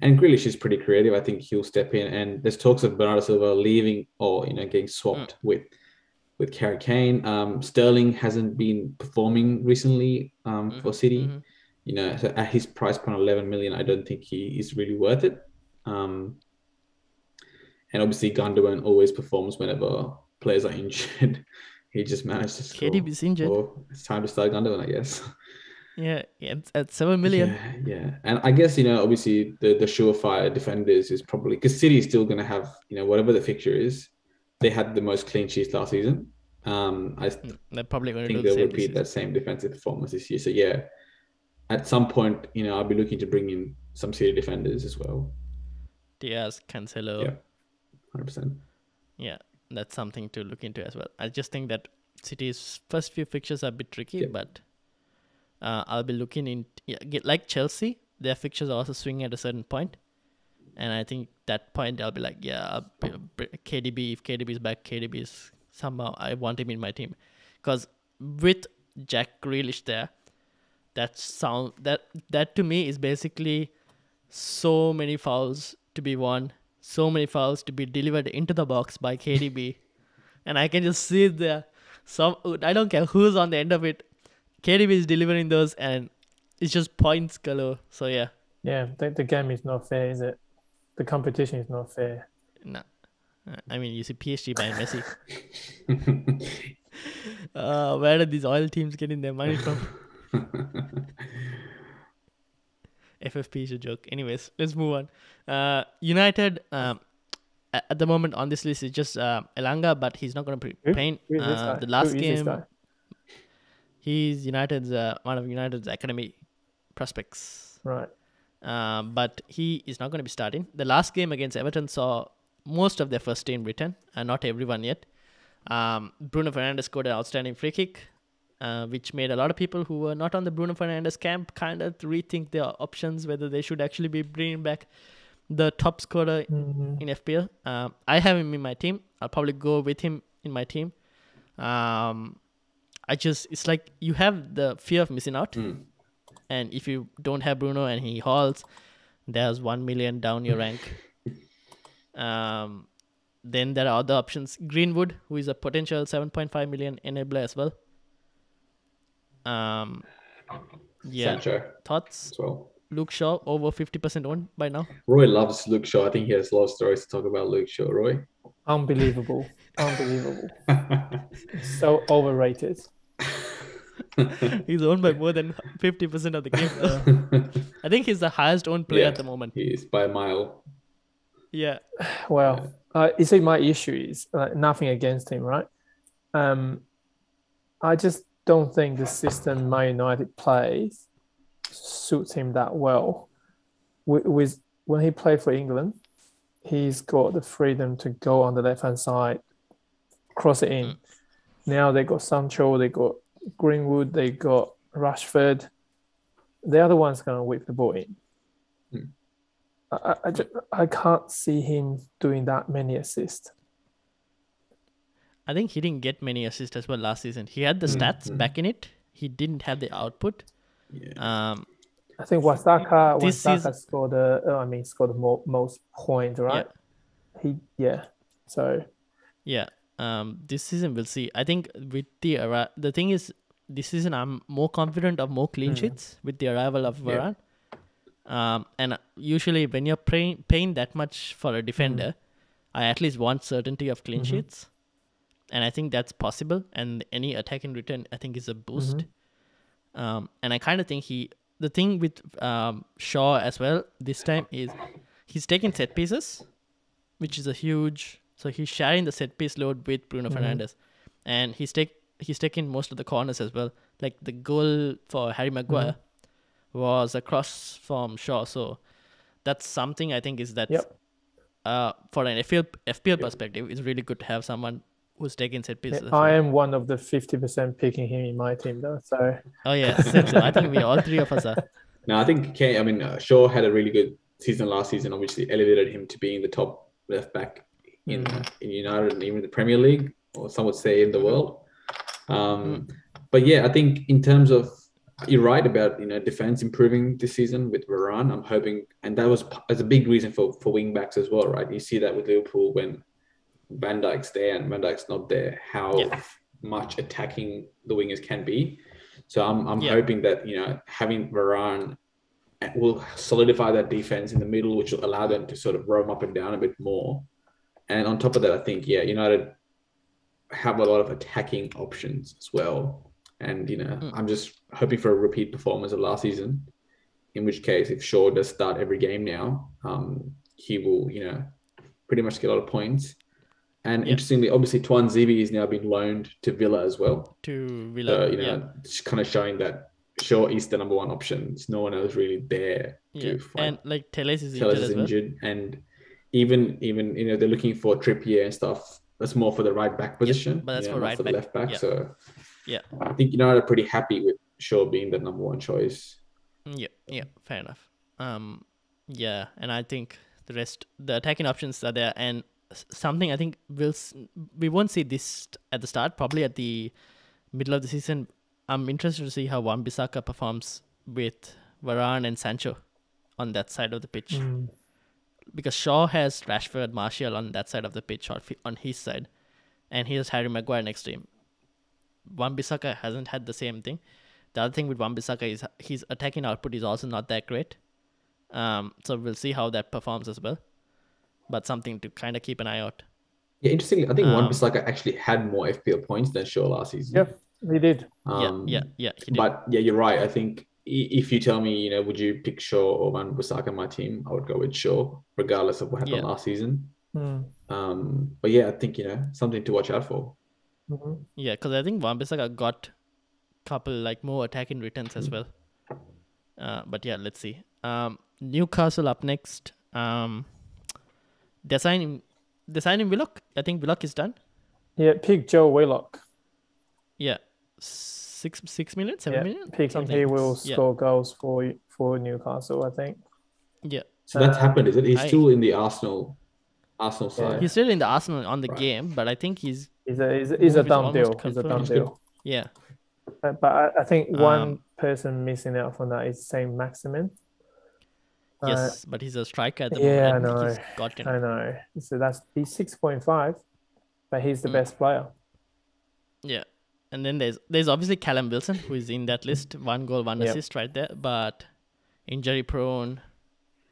And Grealish is pretty creative. I think he'll step in. And there's talks of Bernardo Silva leaving or, you know, getting swapped with Harry Kane. Sterling hasn't been performing recently for City. You know, so at his price point, 11 million, I don't think he is really worth it. And obviously, Gundogan always performs whenever players are injured. He just managed to score. KDB's injured. Well, it's time to start Gundogan, I guess. Yeah, at 7 million. Yeah. And I guess, you know, obviously the surefire defenders is probably... Because City is still going to have, you know, whatever the fixture is, they had the most clean sheets last season. They're probably going to think do the they'll same repeat that same defensive performance this year. So, yeah, at some point, you know, I'll be looking to bring in some City defenders as well. Diaz, Cancelo. Yeah, 100%. Yeah, that's something to look into as well. I just think that City's first few fixtures are a bit tricky, but I'll be looking in... like Chelsea, their fixtures also swing at a certain point. And I think that point I'll be like, KDB, if KDB is back, KDB is somehow, I want him in my team. Because with Jack Grealish there, that to me is basically so many fouls to be won, so many fouls to be delivered into the box by KDB. And I can just see it there. I don't care who's on the end of it. KDB is delivering those and it's just points galore. So yeah. Yeah, the game is not fair, is it? The competition is not fair. No. I mean, you see PSG buying Messi. Where are these oil teams getting their money from? FFP is a joke. Anyways, let's move on. United, at the moment on this list is just Elanga, but he's not going to be playing. The last game, he's one of United's academy prospects. Right. But he is not going to be starting. The last game against Everton saw most of their first team return, and not everyone yet. Bruno Fernandes scored an outstanding free kick, which made a lot of people who were not on the Bruno Fernandes camp kind of rethink their options, whether they should actually be bringing back the top scorer in FPL. I have him in my team. I'll probably go with him in my team. It's like you have the fear of missing out. And if you don't have Bruno and he hauls, there's 1 million down your rank. Then there are other options. Greenwood, who is a potential 7.5 million enabler as well. Sancho. Thoughts? As well. Luke Shaw, over 50% owned by now. Roy loves Luke Shaw. I think he has a lot of stories to talk about Luke Shaw, Roy. Unbelievable. So overrated. He's owned by more than 50% of the game. I think he's the highest owned player at the moment. He is by a mile. Yeah. Well, you see, my issue is nothing against him, right? I just don't think the system Man United plays suits him that well. With when he played for England, he's got the freedom to go on the left-hand side, cross it in. Now they got Sancho, they got Greenwood, they got Rashford. They're the ones going to whip the ball in. I can't see him doing that many assists. I think he didn't get many assists as well last season. He had the stats back in it. He didn't have the output. Yeah. I think Wasaka scored the most points, right? This season we'll see. I think with the thing is, this season I'm more confident of more clean sheets with the arrival of Varane. And usually when you're paying that much for a defender, I at least want certainty of clean sheets. And I think that's possible. And any attack in return, I think, is a boost. And I kind of think the thing with Shaw as well this time is he's taking set pieces, which is a huge... So he's sharing the set piece load with Bruno Fernandes. And he's he's taken most of the corners as well. Like the goal for Harry Maguire was a cross from Shaw. So that's something I think is that for an FPL perspective, it's really good to have someone who's taking set pieces. Yeah, I am one of the 50% picking him in my team though. So Oh yeah, same. I think we all three of us are. No, I think Shaw had a really good season last season, obviously elevated him to being the top left back in United and even the Premier League, or some would say in the world. But yeah, I think in terms of, you're right about defense improving this season with Varane. I'm hoping, and that was as a big reason for wing backs as well, right? You see that with Liverpool when Van Dijk's there and Van Dijk's not there, how much attacking the wingers can be. So I'm hoping that having Varane will solidify that defense in the middle, which will allow them to sort of roam up and down a bit more. And on top of that, I think United have a lot of attacking options as well. And I'm just hoping for a repeat performance of last season. In which case, if Shaw does start every game now, he will pretty much get a lot of points. And interestingly, obviously, Tuan Zibi has now been loaned to Villa as well. So, it's kind of showing that Shaw is the number one option. There's no one else really there to fight. And like Telles is injured. And even they're looking for Trippier and stuff. That's more for the right back position. But that's for right for back. The left back. Yeah. So I think United are pretty happy with Shaw being the number one choice. Yeah, fair enough. And I think the attacking options are there, and something I think we won't see this at the start, probably at the middle of the season. I'm interested to see how Wan-Bissaka performs with Varane and Sancho on that side of the pitch. Because Shaw has Rashford, Martial on that side of the pitch, or on his side, and he has Harry Maguire next to him. Wan-Bissaka hasn't had the same thing. The other thing with Wan-Bissaka is his attacking output is also not that great. So we'll see how that performs as well. But something to kind of keep an eye out. Yeah, interestingly, I think Wan-Bissaka actually had more FPL points than Shaw last season. Yep, he did. He did. But yeah, you're right. I think if you tell me, would you pick Shaw or Wan-Bissaka in my team, I would go with Shaw, regardless of what happened last season. But yeah, I think, something to watch out for. Yeah, because I think Wan-Bissaka got a couple more attacking returns as well. But yeah, let's see. Newcastle up next. They're signing Willock. I think Willock is done. Yeah, pick Joe Willock. Yeah. 6 million, 7 million. Pick him. He will score goals for Newcastle, I think. Yeah. So that's happened, is it? He's still in the Arsenal side. He's still in the Arsenal on the game, but I think he's a done deal. He's a done deal. Yeah. But I think one person missing out from that is Saint Maximin. Yes, but he's a striker at the moment. Yeah, I know. He's got him. I know. So he's 6.5, but he's the best player. Yeah. And then there's obviously Callum Wilson, who is in that list. 1 goal, 1 assist right there, but injury prone.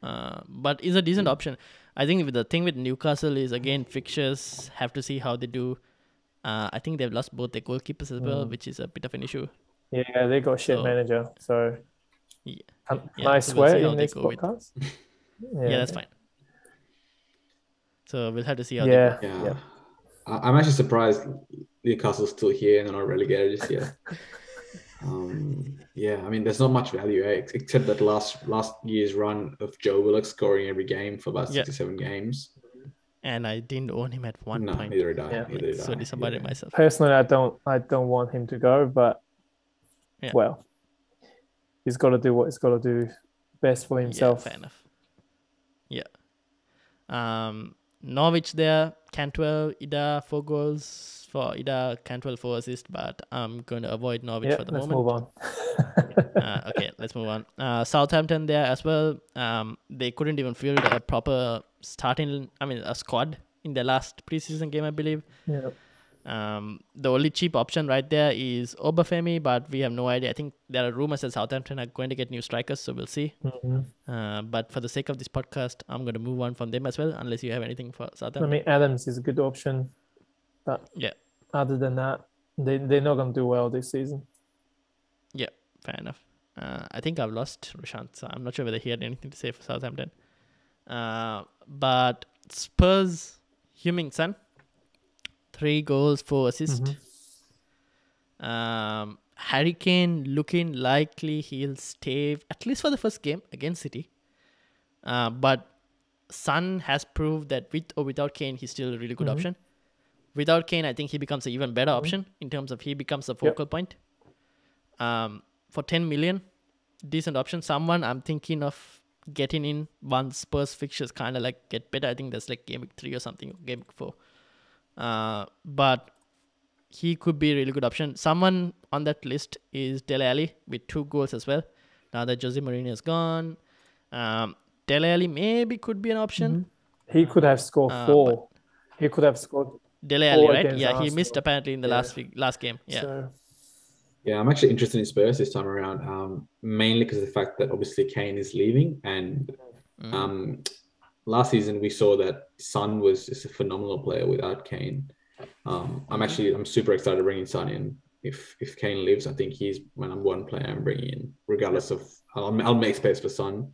But is a decent option. I think the thing with Newcastle is, again, fixtures, have to see how they do. I think they've lost both their goalkeepers as well, which is a bit of an issue. Yeah, they got shit manager. So can I swear in this podcast? Yeah, that's fine. So we'll have to see how they go. Yeah. I'm actually surprised Newcastle's still here and they're not relegated just yet. I mean, there's not much value, except that last year's run of Joe Willock scoring every game for about 67 games. And I didn't own him at one point. Neither did I. So disappointed myself. Personally, I don't want him to go, but well, he's got to do what he's got to do best for himself. Yeah, fair enough. Yeah. Norwich there, Cantwell, Ida, 4 goals for Ida, Cantwell 4 assists, but I'm going to avoid Norwich for the moment. Let's move on. Okay, let's move on. Southampton there as well. They couldn't even field a proper a squad in their last preseason game, I believe. Yeah. The only cheap option right there is Obafemi, but we have no idea. I think there are rumors that Southampton are going to get new strikers, so we'll see. But for the sake of this podcast, I'm going to move on from them as well, unless you have anything for Southampton. I mean, Adams is a good option, but other than that, they're not going to do well this season. Yeah, fair enough. I think I've lost Rushant, so I'm not sure whether he had anything to say for Southampton. But Spurs, Heung-min Son, 3 goals, 4 assists. Harry Kane looking likely he'll stay at least for the first game against City. But Son has proved that with or without Kane, he's still a really good option. Without Kane, I think he becomes an even better option in terms of he becomes the focal point. For 10 million, decent option. Someone I'm thinking of getting in once Spurs fixtures kind of like get better. I think there's like Gameweek 3 or something, Gameweek 4. But he could be a really good option. Someone on that list is Dele Alli with 2 goals as well. Now that Jose Mourinho is gone, Dele Alli maybe could be an option. He could have scored 4. He could have scored Dele Alli, 4 right? against Yeah, he Arsenal. missed apparently in the last game. Yeah. So, Yeah, I'm actually interested in Spurs this time around, mainly because of the fact that obviously Kane is leaving, and last season we saw that Son was just a phenomenal player without Kane. I'm super excited to bring in Son in. If Kane leaves, I think he's my number 1 player I'm bringing in, regardless of I'll make space for Son.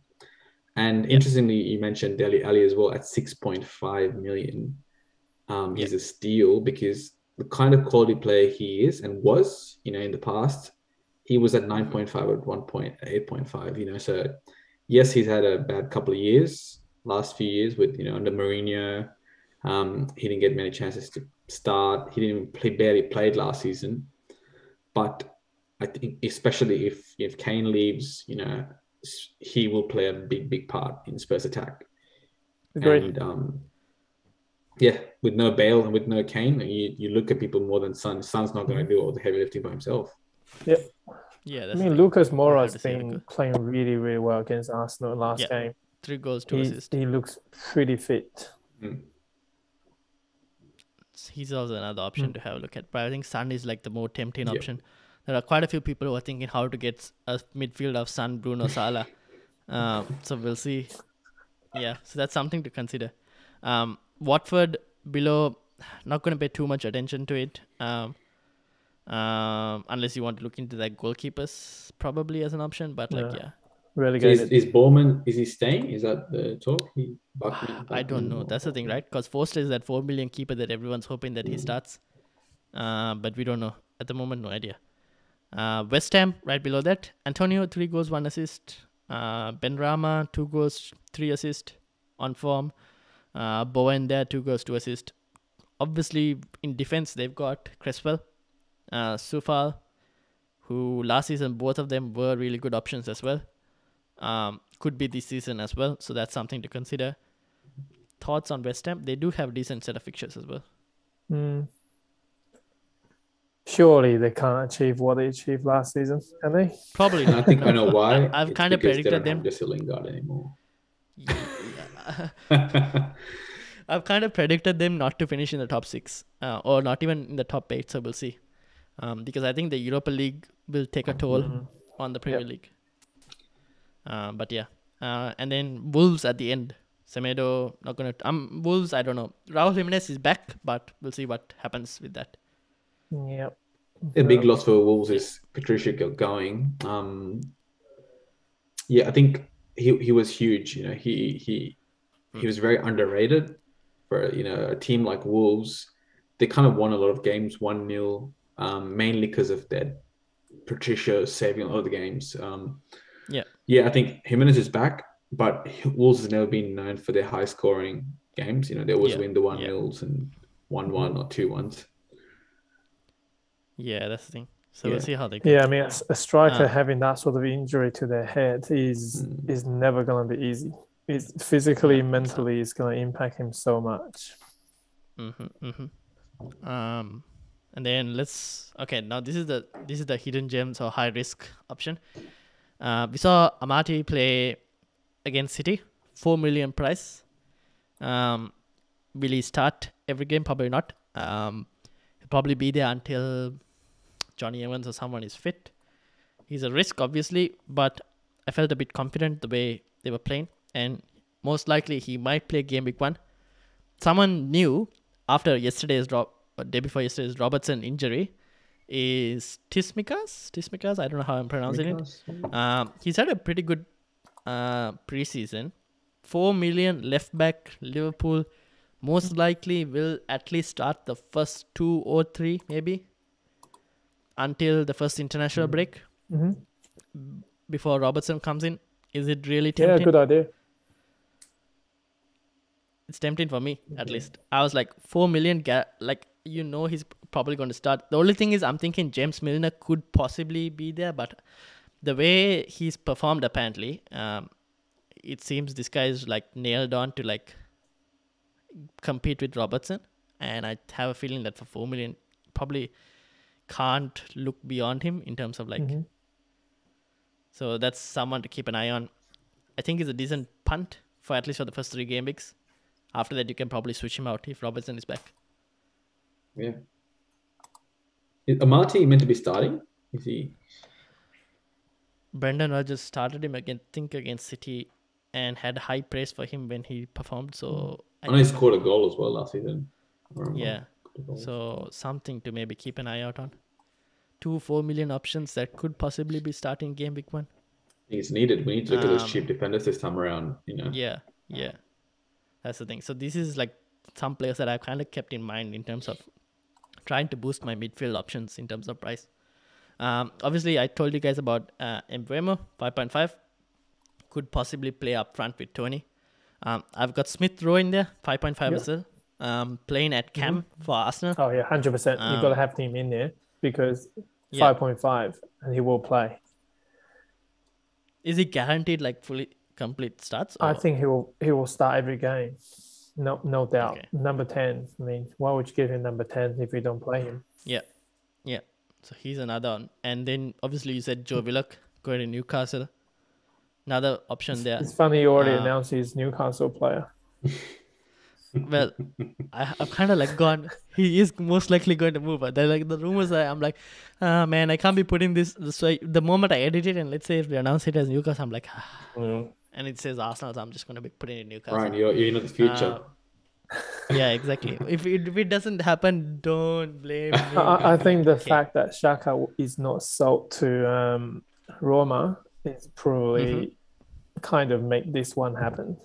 And interestingly, you mentioned Dele Alli as well at 6.5 million. He's a steal because the kind of quality player he is and was, in the past, he was at 9.5 at one point, 8.5, so yes, he's had a bad couple of years, last few years with, under Mourinho. He didn't get many chances to start. He didn't barely played last season. But I think especially if Kane leaves, he will play a big part in Spurs attack. Agreed. And with no Bale and with no Kane, you look at people more than Son. Son's not going to do all the heavy lifting by himself. Yeah. Yeah, I mean, Lucas Moura's been playing really, really well against Arsenal last game. 3 goals, 2 assists. He looks pretty fit. He's also another option to have a look at. But I think Son is like the more tempting option. There are quite a few people who are thinking how to get a midfield of Son, Bruno, Salah. So we'll see. Yeah, so that's something to consider. Watford below, not going to pay too much attention to it. Unless you want to look into like goalkeepers probably as an option. But relegated. So is Bowman, is he staying? Is that the talk? I don't know. That's the thing, right? Because Forster is that 4 million keeper that everyone's hoping that he starts. But we don't know. At the moment, no idea. West Ham, right below that. Antonio, 3 goals, 1 assist. Benrahma, 2 goals, 3 assists on form. Bowen there, 2 goals, 2 assists. Obviously, in defense, they've got Cresswell, Sufal, who last season, both of them were really good options as well. Could be this season as well. So that's something to consider. Thoughts on West Ham? They do have a decent set of fixtures as well. Surely they can't achieve what they achieved last season, can they? Probably not. I think I know why. I've kind of predicted them. Just a Lingard anymore. I've kind of predicted them not to finish in the top 6 or not even in the top 8. So we'll see. Because I think the Europa League will take a toll on the Premier League. But yeah. And then Wolves at the end. Semedo, not going to... Wolves, I don't know. Raul Jimenez is back, but we'll see what happens with that. Yep. The big loss for Wolves is Patricia going. I think he was huge. He was very underrated for a team like Wolves. They kind of won a lot of games 1-0, mainly because of that Patricia saving a lot of the games. I think Jimenez is back, but Wolves has never been known for their high scoring games. They always win the 1-0s and 1-1 or 2-1s. Yeah, that's the thing. So we'll see how they go. Yeah, I mean, a striker having that sort of injury to their head is never going to be easy. It's physically, mentally, it's going to impact him so much. And then now this is the hidden gems or high risk option. We saw Amati play against City, 4 million price. Will he start every game? Probably not. He'll probably be there until Johnny Evans or someone is fit. He's a risk, obviously, but I felt a bit confident the way they were playing, and most likely he might play game week 1. Someone new after yesterday's day before yesterday's Robertson injury is Tismikas. I don't know how I'm pronouncing it. He's had a pretty good preseason. 4 million left back, Liverpool. Most likely will at least start the first 2 or 3, maybe. until the first international break Mm-hmm. before Robertson comes in? Is it really Yeah, tempting? good idea. It's tempting for me, at least. I was like, 4 million, like, he's probably going to start. The only thing is, I'm thinking James Milner could possibly be there, but the way he's performed, apparently, it seems this guy is like nailed on to like compete with Robertson. And I have a feeling that for 4 million, probably can't look beyond him in terms of like. Mm-hmm. So that's someone to keep an eye on. I think he's a decent punt for at least for the first 3 game weeks. After that, you can probably switch him out if Robertson is back. Yeah. Is Amati meant to be starting? Is he? Brendan Rodgers started him against City and had high praise for him when he performed. So I know he scored a goal as well last season. Yeah. So something to maybe keep an eye out on. 2 4 million options that could possibly be starting game week 1. I think it's needed. We need to look at those cheap defenders this time around. Yeah. That's the thing. So this is like some players that I've kind of kept in mind in terms of trying to boost my midfield options in terms of price. Obviously, I told you guys about Mbeumo, 5.5. Could possibly play up front with Tony. I've got Smith Rowe in there, 5.5 as well. Playing at cam for Arsenal. Oh, yeah, 100%. You've got to have him in there because 5.5 and he will play. Is he guaranteed like fully complete starts? Or? I think he will start every game. No doubt. Okay. Number 10. I mean, why would you give him number 10 if you don't play him? Yeah. So he's another one. And then obviously you said Joe Willock going to Newcastle. Another option there. It's funny you already announced he's Newcastle player. Well, I've kind of like gone. He is most likely going to move. They're like the rumors. I'm like, man, I can't be putting this. So the moment I edit it and let's say if we announce it as Newcastle, I'm like, and it says Arsenal, so I'm just going to be putting it in Newcastle. Right, you're in the future. Yeah, exactly. If it doesn't happen, don't blame me. I think the fact that Xhaka is not sold to Roma is probably kind of make this one happen.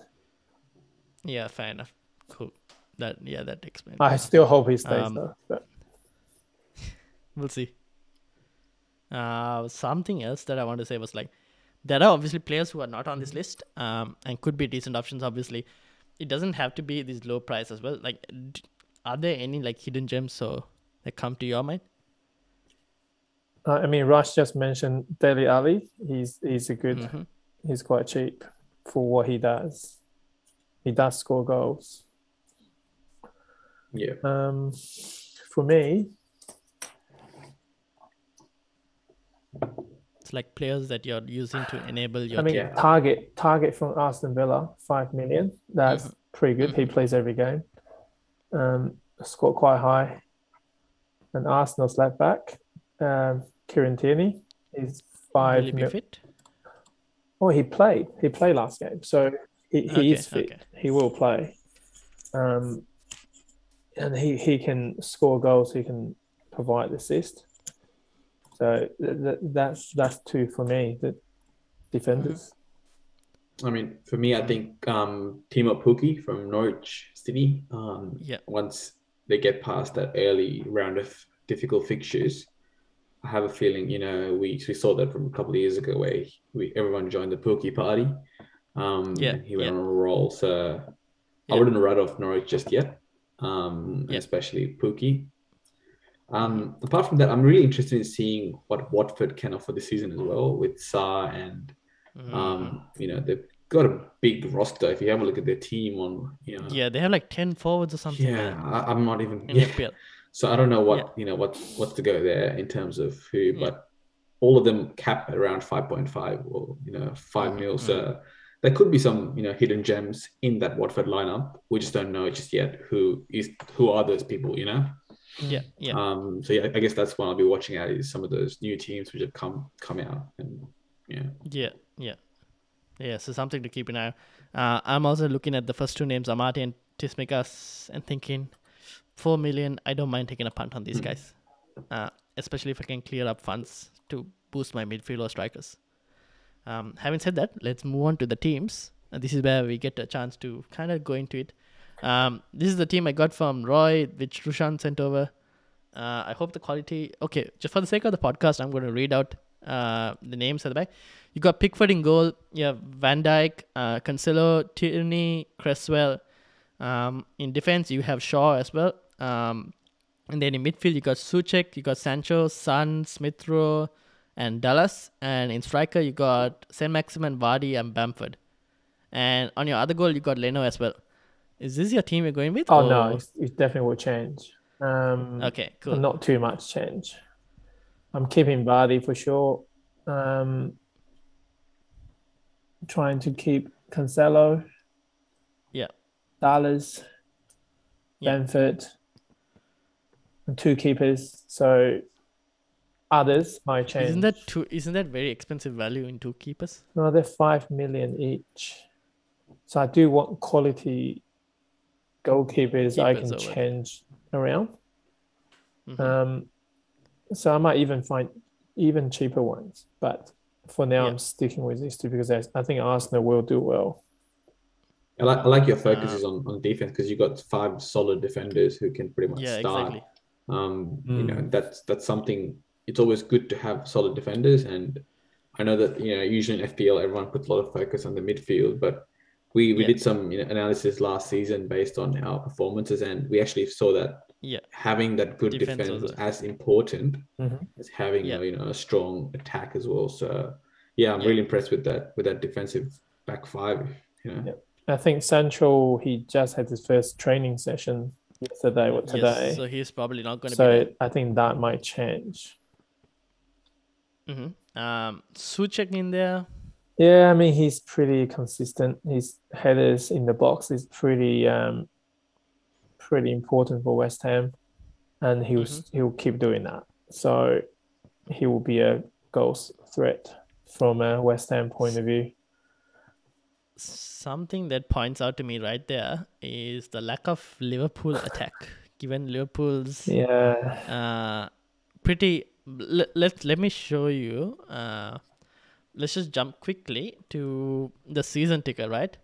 Yeah, fair enough. Cool. That explains. I still hope he stays though. But. We'll see. Something else that I want to say was like, there are obviously players who are not on this list and could be decent options. Obviously, it doesn't have to be this low price as well. Like, are there any like hidden gems that come to your mind? I mean, Rush just mentioned Dele Alli. He's a good. He's quite cheap for what he does. He does score goals. Yeah. For me, it's like players that you're using to enable your. I mean, target from Aston Villa, 5 million. That's pretty good. He plays every game. Scored quite high. And Arsenal's left back, Kieran Tierney, is 5 Will he be fit? Oh, he played. He played last game, so he is fit. Okay. He will play. And he can score goals. He can provide assist. So that's 2 for me. The defenders. I mean, for me, I think Timo Pukki from Norwich City. Once they get past that early round of difficult fixtures, I have a feeling, we saw that from a couple of years ago where everyone joined the Pukki party. He went on a roll. So I wouldn't write off Norwich just yet, especially Pukki. Apart from that, I'm really interested in seeing what Watford can offer this season as well with Zaha and, they've got a big roster. If you have a look at their team Yeah, they have like 10 forwards or something. Yeah, I'm not even... In FPL. So I don't know what's to go there in terms of who, but all of them cap at around 5.5 or 5 mil. So there could be some hidden gems in that Watford lineup. We just don't know just yet who are those people. Yeah. So I guess that's what I'll be watching at is some of those new teams which have come out and So something to keep an eye on. I'm also looking at the first 2 names, Amati and Tsimikas, and thinking 4 million, I don't mind taking a punt on these guys, especially if I can clear up funds to boost my midfield or strikers. Having said that, let's move on to the teams. This is where we get a chance to kind of go into it. This is the team I got from Roy, which Rushan sent over. I hope the quality. Okay, just for the sake of the podcast, I'm going to read out the names at the back. You got Pickford in goal. You have Van Dijk, Cancelo, Tierney, Cresswell. In defense, you have Shaw as well. And then in midfield, you got Soucek, you got Sancho, Son, Smith Rowe, and Dallas. And in striker, you got Saint-Maximin, Vardy, and Bamford. And on your other goal, you got Leno as well. Is this your team you're going with? Oh, no, it definitely will change. Okay, cool. Not too much change. I'm keeping Vardy for sure. Trying to keep Cancelo. Yeah. Dallas. Yeah. Bamford. And 2 keepers. So others might change. Isn't that very expensive value in 2 keepers? No, they're 5 million each. So I do want quality goalkeepers I can change around. Mm-hmm. So I might even find even cheaper ones. But for now, I'm sticking with these 2 because I think Arsenal will do well. I like your focus is on defense because you've got 5 solid defenders who can pretty much start. Exactly. You know, that's something. It's always good to have solid defenders, and I know that usually in FPL everyone puts a lot of focus on the midfield, but we did some analysis last season based on our performances, and we actually saw that having that good defense was as important as having a strong attack as well. So I'm really impressed with that defensive back 5. I think Sancho, he just had his first training session yesterday or today. Yes, so he's probably not going to be there. So I think that might change. Soucek in there. Yeah, I mean, he's pretty consistent. His headers in the box is pretty important for West Ham, and he'll keep doing that. So he will be a goal threat from a West Ham point of view. Something that points out to me right there is the lack of Liverpool attack. Given Liverpool's pretty. Let me show you. Let's just jump quickly to the season ticker, right?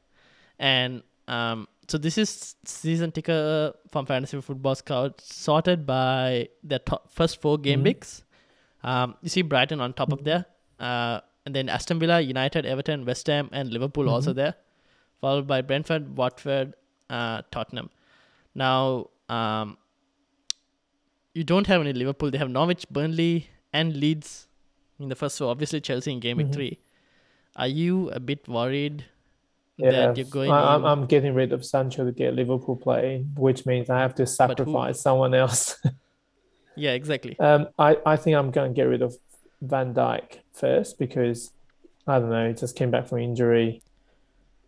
And so this is season ticker from Fantasy Football Scout, sorted by the first 4 game weeks. You see Brighton on top of there, and then Aston Villa, United, Everton, West Ham, and Liverpool also there, followed by Brentford, Watford, Tottenham. Now, you don't have any Liverpool. They have Norwich, Burnley, and Leeds in the first 4. Obviously, Chelsea in Gameweek 3. Are you a bit worried that you're going? I'm getting rid of Sancho to get Liverpool play, which means I have to sacrifice someone else. Yeah, exactly. I think I'm going to get rid of Van Dijk first because I don't know. He just came back from injury.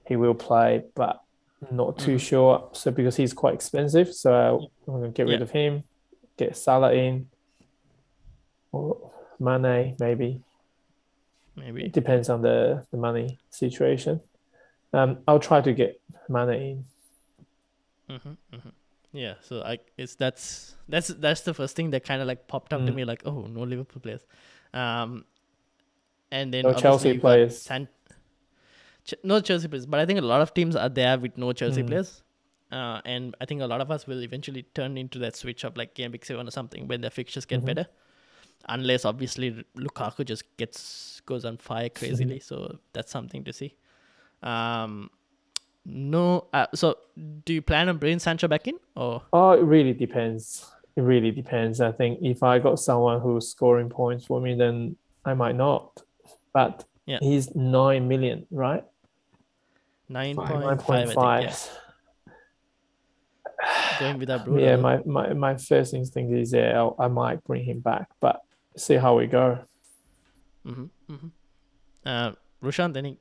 He will play, but not too sure. So because he's quite expensive, so I'm going to get rid of him. Get Salah in, or Mane maybe. It depends on the money situation. I'll try to get Mane in. Yeah, so that's the first thing that kind of like popped up to me, like, oh, no Liverpool players, and then no Chelsea players. No Chelsea players, but I think a lot of teams are there with no Chelsea players. And I think a lot of us will eventually turn into that switch of like Gameweek 7 or something when their fixtures get better. Unless obviously Lukaku just goes on fire crazily. So that's something to see. So do you plan on bringing Sancho back in? Or? Oh, it really depends. I think if I got someone who's scoring points for me, then I might not. But he's 9 million, right? 9.5. Going without Bruno. Yeah, my first instinct is I might bring him back, but see how we go. Rushan, any?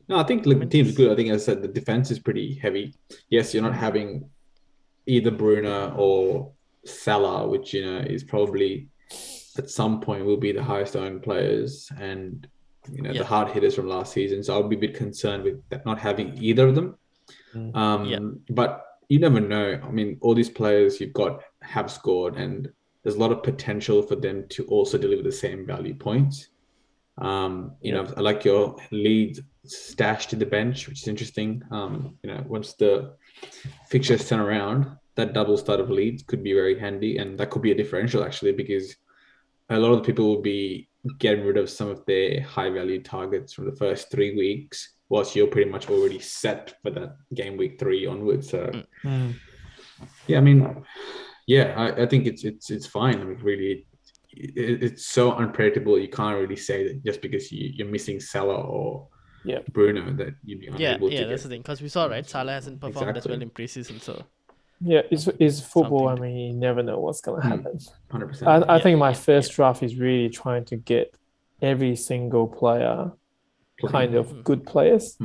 No, I think the team's good. I think, as I said, the defense is pretty heavy. Yes, you're not having either Bruno or Salah, which is probably at some point will be the highest owned players and the hard hitters from last season. So I'll be a bit concerned with that, not having either of them. But you never know. I mean, all these players you've got have scored, and there's a lot of potential for them to also deliver the same value points. I like your Leeds stashed to the bench, which is interesting. Once the fixtures turn around, that double start of Leeds could be very handy, and that could be a differential actually, because a lot of the people will be getting rid of some of their high value targets from the first 3 weeks, whilst you're pretty much already set for that game week 3 onwards. So yeah, I mean, yeah, I think it's fine. I mean, really, it's so unpredictable. You can't really say that just because you're missing Salah or Bruno that you'd be unable to that's get. the thing, because we saw, right, Salah hasn't performed as well Exactly. in preseason, so Yeah, it's football. I Something mean, you never know what's gonna happen. 100%. I think my first draft is really trying to get every single player kind of good players.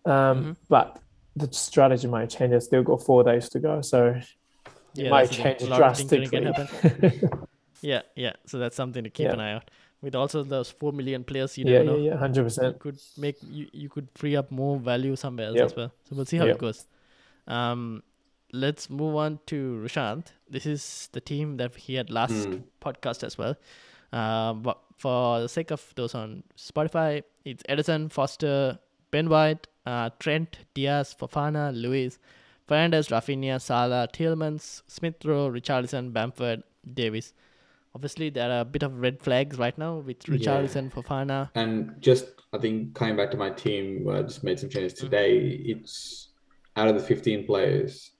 But the strategy might change. I still got 4 days to go, so it might that's the thing. change A lot of tinkering can drastically. happen. So that's something to keep an eye out. With also those 4 million players, you Yeah, never know. 100%. Could make you could free up more value somewhere else Yep. as well. So we'll see how it goes. Let's move on to Rushant. This is the team that he had last podcast as well. But for the sake of those on Spotify, it's Edison, Foster, Ben White, Trent, Diaz, Fofana, Luis, Fernandes, Rafinha, Salah, Tielemans, Smith Rowe, Richarlison, Bamford, Davis. Obviously, there are a bit of red flags right now with Richarlison, Fofana. And just, I think, coming back to my team, where I just made some changes today, it's out of the 15 players,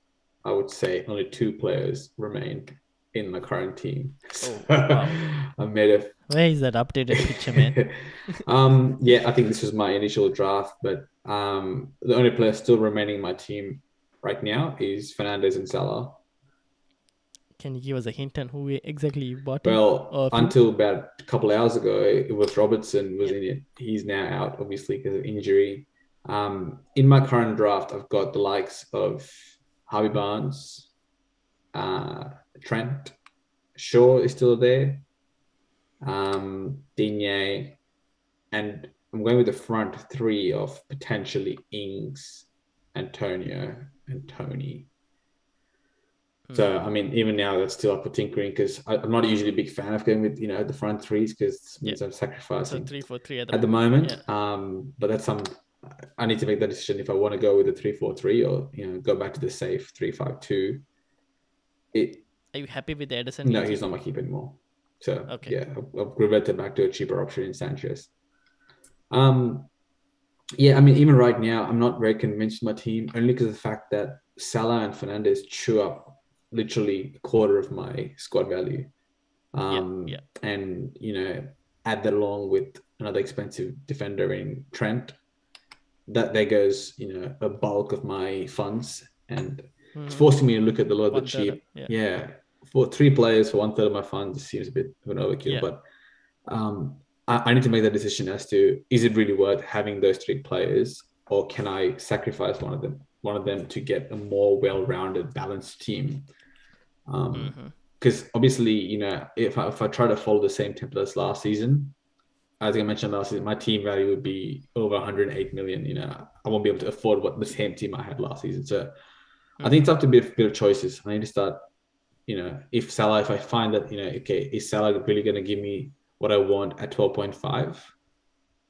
I would say only 2 players remain in my current team. So I made a... Where is that updated picture, man? I think this was my initial draft, but the only player still remaining in my team right now is Fernandes and Salah. Can you give us a hint on who exactly you bought? Well, until about a couple of hours ago, it was Robertson was in it. He's now out, obviously, because of injury. In my current draft, I've got the likes of Harvey Barnes, Trent, Shaw is still there, Digne, and I'm going with the front 3 of potentially Ings, Antonio, and Tony. So, I mean, even now that's still up for tinkering, because I'm not usually a big fan of going with, the front 3s, because it means I'm sacrificing. So 3-4-3 at the moment. But that's I need to make that decision if I want to go with the 3-4-3 or, go back to the safe 3-5-2. Are you happy with Edison? No, he's not my keeper anymore. So, I've reverted back to a cheaper option in Sanchez. I mean, even right now, I'm not very convinced with my team, only because of the fact that Salah and Fernandes chew up literally a quarter of my squad value. And, add that along with another expensive defender in Trent, that there goes, a bulk of my funds, and it's forcing me to look at the lot of the cheap. For 3 players for 1/3 of my funds, it seems a bit of an overkill, but I need to make that decision as to, is it really worth having those 3 players, or can I sacrifice one of them to get a more well-rounded, balanced team? Because obviously, if I try to follow the same template as last season, as I mentioned last season, my team value would be over 108 million. I won't be able to afford what the same team I had last season. So I think it's up to a bit of choices. I need to start, if I find that, is Salah really going to give me what I want at 12.5?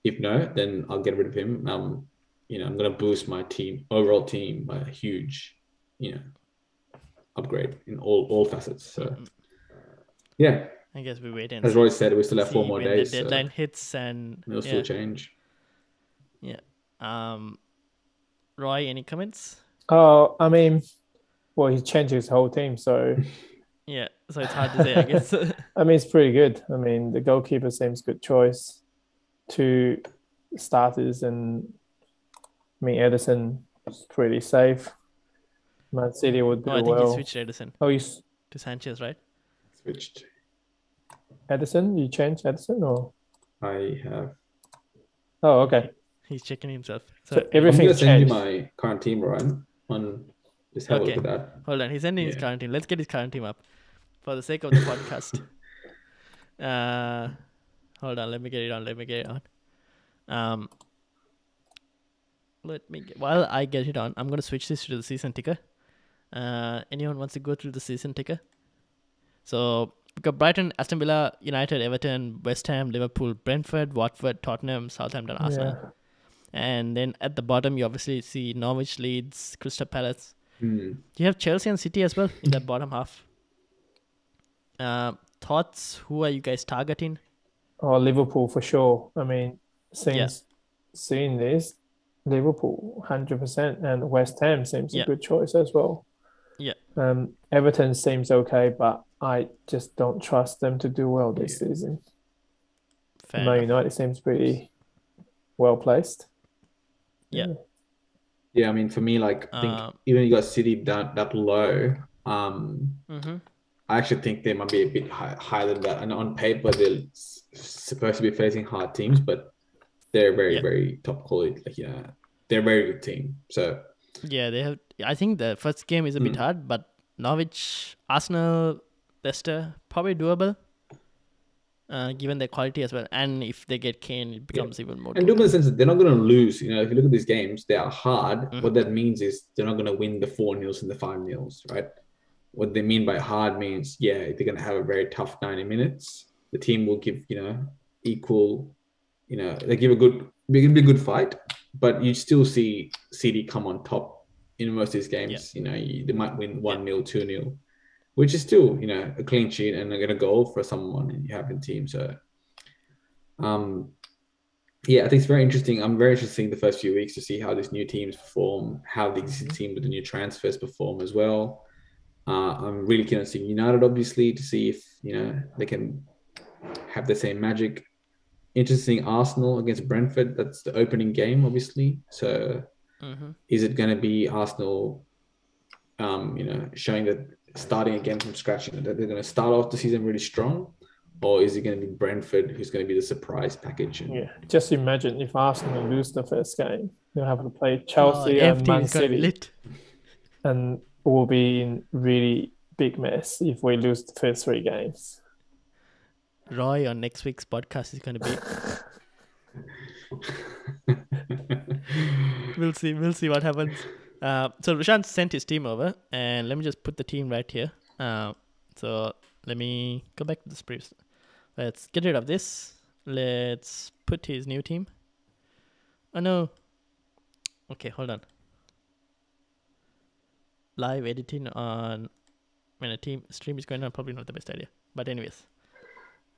If no, then I'll get rid of him. I'm going to boost my overall team by a huge, upgrade in all facets. So I guess we wait and as Roy said, we still have 4 more when days. the deadline hits, and it'll still change. Roy, any comments? Oh, I mean, well, he changed his whole team, so so it's hard to say, I guess. I mean, it's pretty good. I mean, the goalkeeper seems good choice. 2 starters, and I mean, Edison is pretty safe. Man City would do I think well. you switched Edison to Sanchez, right? Switched. Edison? You changed Edison, or? I have. Oh, okay. He's checking himself. So everything I'm send you changed. my current team, Ryan. Just have a look at that. Hold on, he's sending his current team. Let's get his current team up for the sake of the podcast. Hold on, let me get it on. While I get it on, I'm going to switch this to the season ticker. Anyone wants to go through the season ticker? So we've got Brighton, Aston Villa, United, Everton, West Ham, Liverpool, Brentford, Watford, Tottenham, Southampton, Arsenal. And then at the bottom, you obviously see Norwich, Leeds, Crystal Palace, You have Chelsea and City as well in that bottom half. Thoughts? Who are you guys targeting? Oh, Liverpool for sure. I mean, Yeah. since seeing this, Liverpool 100%, and West Ham seems a Yeah. good choice as well. Yeah. Everton seems okay, but I just don't trust them to do well this season. Fair Man enough. United seems pretty well placed. Yeah. Yeah, I mean, for me, like, I think even you got City that low, I actually think they might be a bit higher than that. And on paper, they're supposed to be facing hard teams, but they're very, very top quality. Like, they're a very good team. So yeah, they have. I think the first game is a bit hard, but Norwich, Arsenal, Leicester probably doable. Given their quality as well, and if they get Kane, it becomes even more. And doable in the sense that they're not going to lose. You know, if you look at these games, they are hard. What that means is they're not going to win the 4-0s and the 5-0s, right? What they mean by hard means, they're going to have a very tough 90 minutes. The team will give, equal, they give be a good fight, but you still see City come on top in most of these games. They might win 1-0, 2-0. Which is still, a clean sheet and a goal for someone you have in the team. So, I think it's very interesting. I'm very interested in the first few weeks to see how these new teams perform, how the existing team with the new transfers perform as well. I'm really keen on seeing United, obviously, to see if, they can have the same magic. Interesting Arsenal against Brentford. That's the opening game, obviously. So, is it going to be Arsenal, showing that starting again from scratch, that they're going to start off the season really strong, or is it going to be Brentford who's going to be the surprise package? Just imagine if Arsenal lose the first game, they'll have to play Chelsea and Man City, and it will be in really big mess if we lose the first 3 games. Roy on next week's podcast is going to be. We'll see what happens. So Rushant sent his team over, and let me just put the team right here. So let me go back to the previous. Let's get rid of this. Let's put his new team. Oh no. Okay, hold on. Live editing on when a team stream is going on, probably not the best idea. But anyways.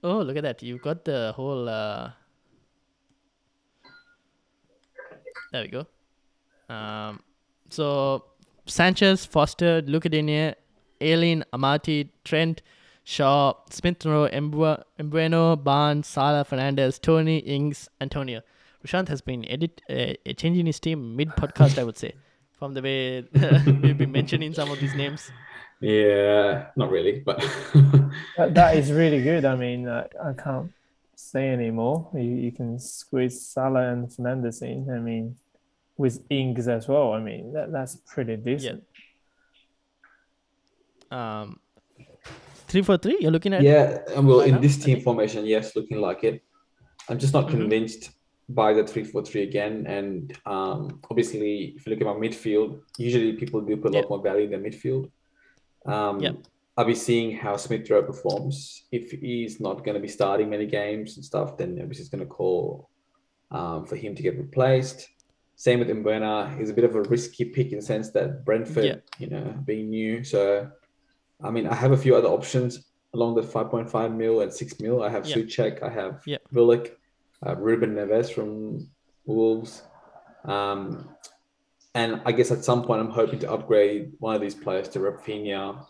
Oh, look at that. You've got the whole there we go. So Sanchez, Foster, Lucadinier, Aileen, Amati, Trent, Shaw, Smith Rowe, Embueno, Barnes, Salah, Fernandez, Tony, Ings, Antonio. Rushant has been changing his team mid-podcast, I would say, from the way we've been mentioning some of these names. Yeah, not really, but that is really good. I mean, I can't say anymore. You can squeeze Salah and Fernandez in. I mean, with Ings as well. I mean, that's pretty decent. 3-4-3. You're looking at? Well, in this team formation, yes, looking like it. I'm just not convinced by the 3-4-3 again. And obviously, if you look at my midfield, usually people do put a lot more value in their midfield. I'll be seeing how Smith Rowe performs. If he's not going to be starting many games and stuff, then obviously it's going to call for him to get replaced. Same with Mbeumo. He's a bit of a risky pick in the sense that Brentford, being new. So, I mean, I have a few other options along the 5.5 mil and 6 mil. I have Souček, I have Willock, Ruben Neves from Wolves. And I guess at some point, I'm hoping to upgrade one of these players to Rafinha.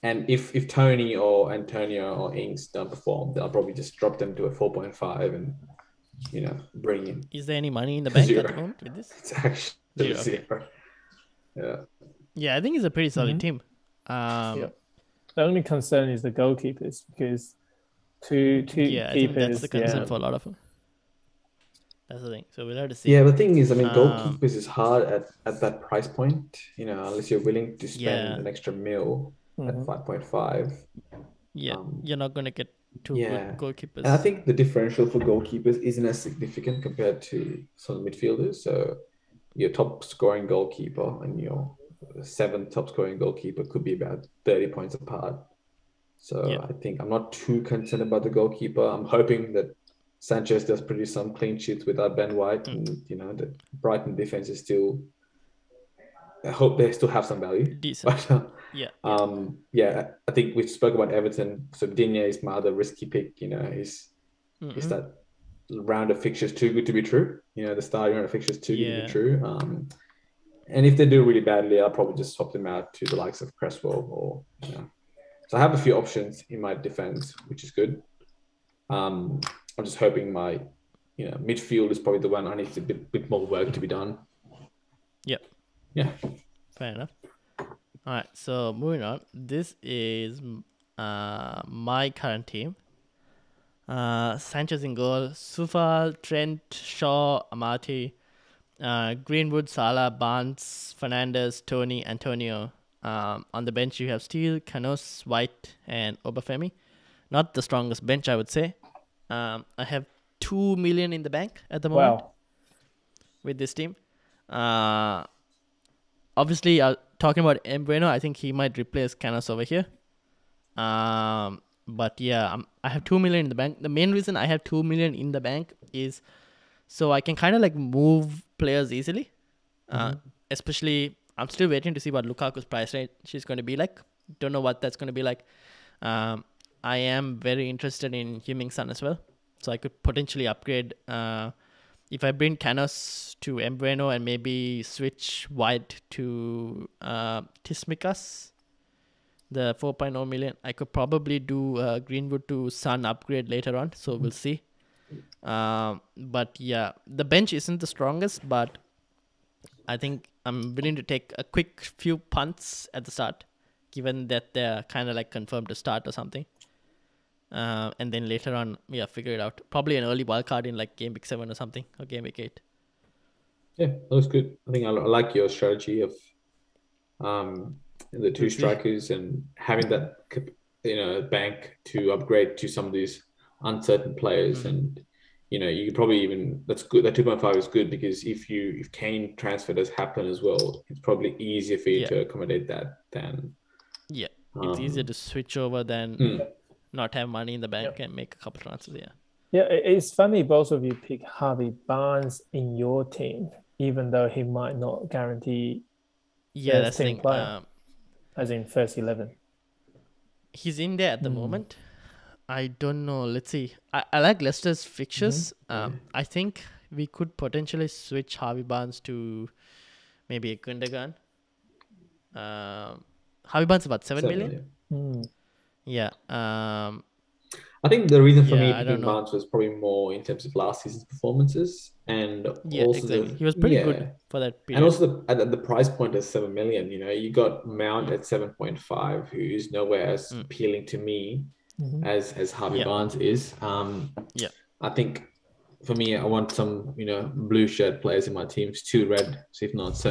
And if Tony or Antonio or Ings don't perform, then I'll probably just drop them to a 4.5 and, bring in. Is there any money in the bank at the moment with this? It's actually zero. Yeah. Yeah, I think it's a pretty solid team. The only concern is the goalkeepers, because two keepers. I think that's the concern for a lot of them. That's the thing. So we'll have to see. Yeah, the thing is, I mean, goalkeepers is hard at that price point, unless you're willing to spend an extra mil at 5.5. Yeah, you're not going to get two good goalkeepers. And I think the differential for goalkeepers isn't as significant compared to some midfielders. So your top scoring goalkeeper and your 7th top scoring goalkeeper could be about 30 points apart. So I think I'm not too concerned about the goalkeeper. I'm hoping that Sanchez does produce some clean sheets without Ben White, and the Brighton defense is still I hope they still have some value. Decent. But Yeah. yeah, I think we spoke about Everton. So Digne is my other risky pick. Is that round of fixtures too good to be true? The starting round of fixtures too good to be true. And if they do really badly, I'll probably just swap them out to the likes of Cresswell So I have a few options in my defense, which is good. I'm just hoping my midfield is probably the one I need a bit more work to be done. Yep. Yeah. Fair enough. All right. So moving on. This is my current team. Sanchez in goal. Sufal, Trent, Shaw, Amati, Greenwood, Salah, Barnes, Fernandes, Tony, Antonio. On the bench, you have Steele, Canos, White, and Obafemi. Not the strongest bench, I would say. I have 2 million in the bank at the moment with this team. Obviously, talking about Mbeumo, I think he might replace Canos over here. But yeah, I have 2 million in the bank. The main reason I have 2 million in the bank is so I can kind of like move players easily. Especially, I'm still waiting to see what Lukaku's price range is going to be like. Don't know what that's going to be like. I am very interested in Heung-min Son as well. So I could potentially upgrade if I bring Canos to Mbeumo and maybe switch White to Tsimikas, the 4.0 million. I could probably do Greenwood to Sun upgrade later on. So we'll see. But yeah, the bench isn't the strongest, but I think I'm willing to take a quick few punts at the start, given that they're kind of like confirmed to start or something. And then later on, figure it out. Probably an early wildcard in like Gameweek 7 or something, or Gameweek 8. Yeah, that was good. I think I like your strategy of the two strikers and having that bank to upgrade to some of these uncertain players. And you could probably that's good. That 2.5 is good because if Kane transfer does happen as well, it's probably easier for you to accommodate that than it's easier to switch over than not have money in the bank and make a couple transfers. It's funny both of you pick Harvey Barnes in your team, even though he might not guarantee that's team player, as in first 11. He's in there at the moment. I don't know. Let's see. I like Leicester's fixtures. I think we could potentially switch Harvey Barnes to maybe a Gundogan. Harvey Barnes about 7 million. Yeah. I think the reason for me picking Barnes was probably more in terms of last season's performances and also exactly. He was pretty good for that period. And also at the price point of 7 million, you got Mount at 7.5, who's nowhere as appealing to me as Harvey Barnes is. I think for me, I want some blue shirt players in my teams, 2 red, so if not,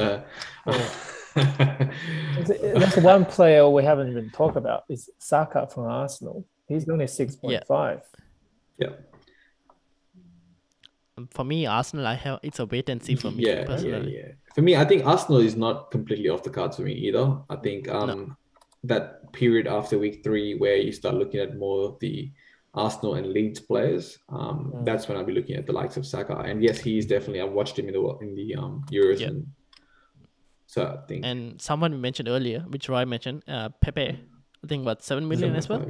That's one player we haven't even talked about is Saka from Arsenal. He's only 6.5. Yeah. For me, Arsenal, it's a wait and see for me personally. Yeah. For me, I think Arsenal is not completely off the cards for me either. I think that period after week 3 where you start looking at more of the Arsenal and Leeds players, that's when I'll be looking at the likes of Saka. And yes, he is definitely. I've watched him in the Euros, and so I think. And someone we mentioned earlier, which Roy mentioned, Pepe, I think about 7 million as well.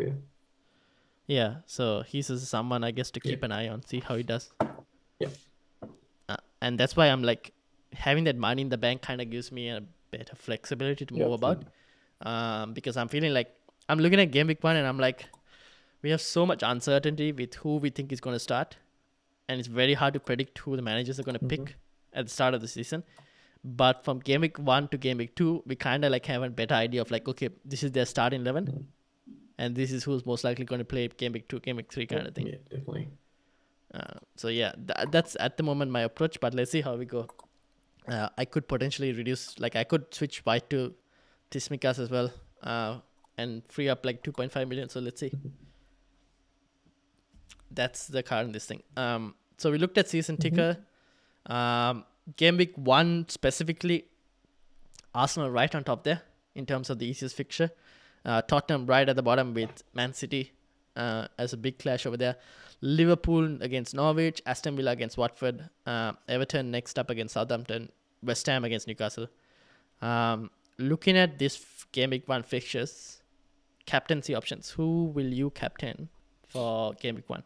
Yeah, so he's someone I guess to keep an eye on, see how he does. Yeah. And that's why I'm like having that money in the bank kind of gives me a better flexibility to move about. Because I'm feeling like I'm looking at Game Week 1 and I'm like, we have so much uncertainty with who we think is going to start. And it's very hard to predict who the managers are going to pick at the start of the season. But from Game Week 1 to Game Week 2, we kind of like have a better idea of like, okay, this is their starting 11. And this is who's most likely going to play Game Week 2, Game Week 3 kind of thing. Yeah, definitely. So yeah, that's at the moment my approach. But let's see how we go. I could potentially reduce, like I could switch White to Tsimikas as well. And free up like 2.5 million. So let's see. That's the current this thing. So we looked at season ticker. Game Week 1 specifically, Arsenal right on top there in terms of the easiest fixture. Tottenham right at the bottom with Man City as a big clash over there. Liverpool against Norwich, Aston Villa against Watford, Everton next up against Southampton, West Ham against Newcastle. Looking at this game week 1 fixtures, captaincy options. Who will you captain for game week 1?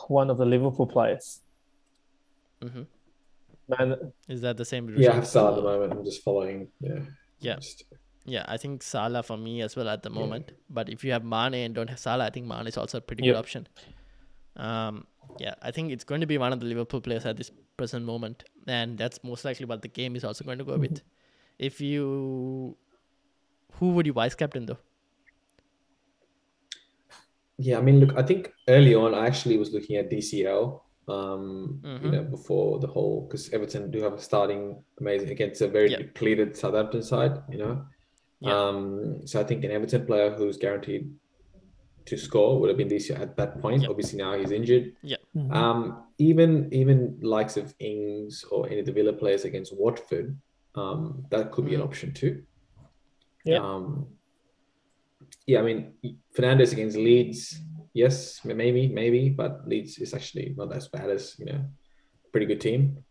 One of the Liverpool players. Mm-hmm. Man, Is that the same? Yeah, I have Rushan? Salah at the Or- moment. I'm just following. Yeah. Just- Yeah, I think Salah for me as well at the Yeah. moment. But if you have Mane and don't have Salah, I think Mane is also a pretty Yep. good option. Yeah, I think it's going to be one of the Liverpool players at this present moment, and that's most likely what the game is also going to go with. If you, who would you vice captain though? Yeah, I mean, look, I think early on, I actually was looking at DCL, before the whole, because Everton do have a starting amazing against a very Yep. depleted Southampton side, Yep. So I think an Everton player who's guaranteed to score would have been DCL at that point. Yep. Obviously now he's injured. Yep. Even likes of Ings or any of the Villa players against Watford, that could be an option too. Yeah. Yeah, I mean, Fernandes against Leeds, yes, maybe, but Leeds is actually not as bad as, pretty good team.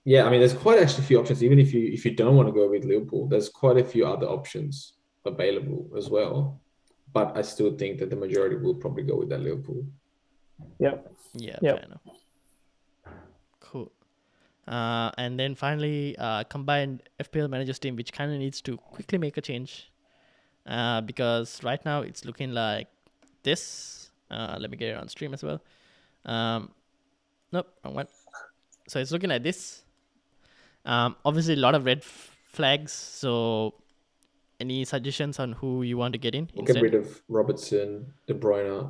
Yeah, I mean, there's quite actually a few options. Even if you don't want to go with Liverpool, there's quite a few other options available as well. But I still think that the majority will probably go with that Liverpool. Yep. Yeah, Yep. fair enough. Cool. And then finally, combined FPL managers team, which kind of needs to quickly make a change. Because right now it's looking like this. Let me get it on stream as well. Nope, wrong one. So it's looking like this. Obviously a lot of red flags. So any suggestions on who you want to get in? We'll get rid of Robertson, De Bruyne,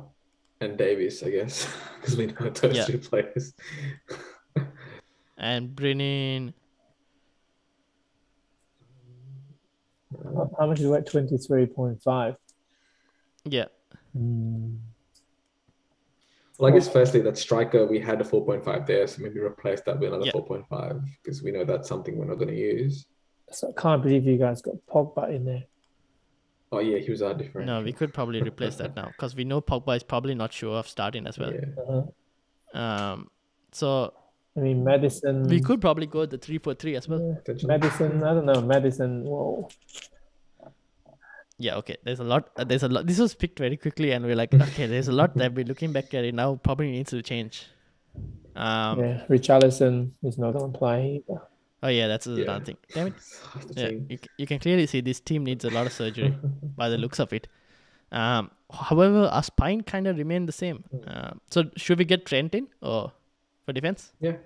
and Davies, I guess, because we know those two players. And bring in. How much is it? 23.5. Yeah. Well, I guess firstly, that striker, we had a 4.5 there, so maybe replace that with another 4.5, because we know that's something we're not going to use. So I can't believe you guys got Pogba in there. Oh yeah, he was our differential. No, we could probably replace that now, because we know Pogba is probably not sure of starting as well. Yeah. So I mean, Madison. we could probably go the 3-4-3 as well. Madison, I don't know. Madison, whoa. Yeah, okay. There's a lot. This was picked very quickly, and we're like, okay, there's a lot that we're looking back at it now. Probably needs to change. Yeah, Richarlison is not going to play either. Oh yeah, that's another thing. Damn it. Yeah, you can clearly see this team needs a lot of surgery by the looks of it. However, our spine kind of remained the same. So should we get Trent in or for defense? Yeah.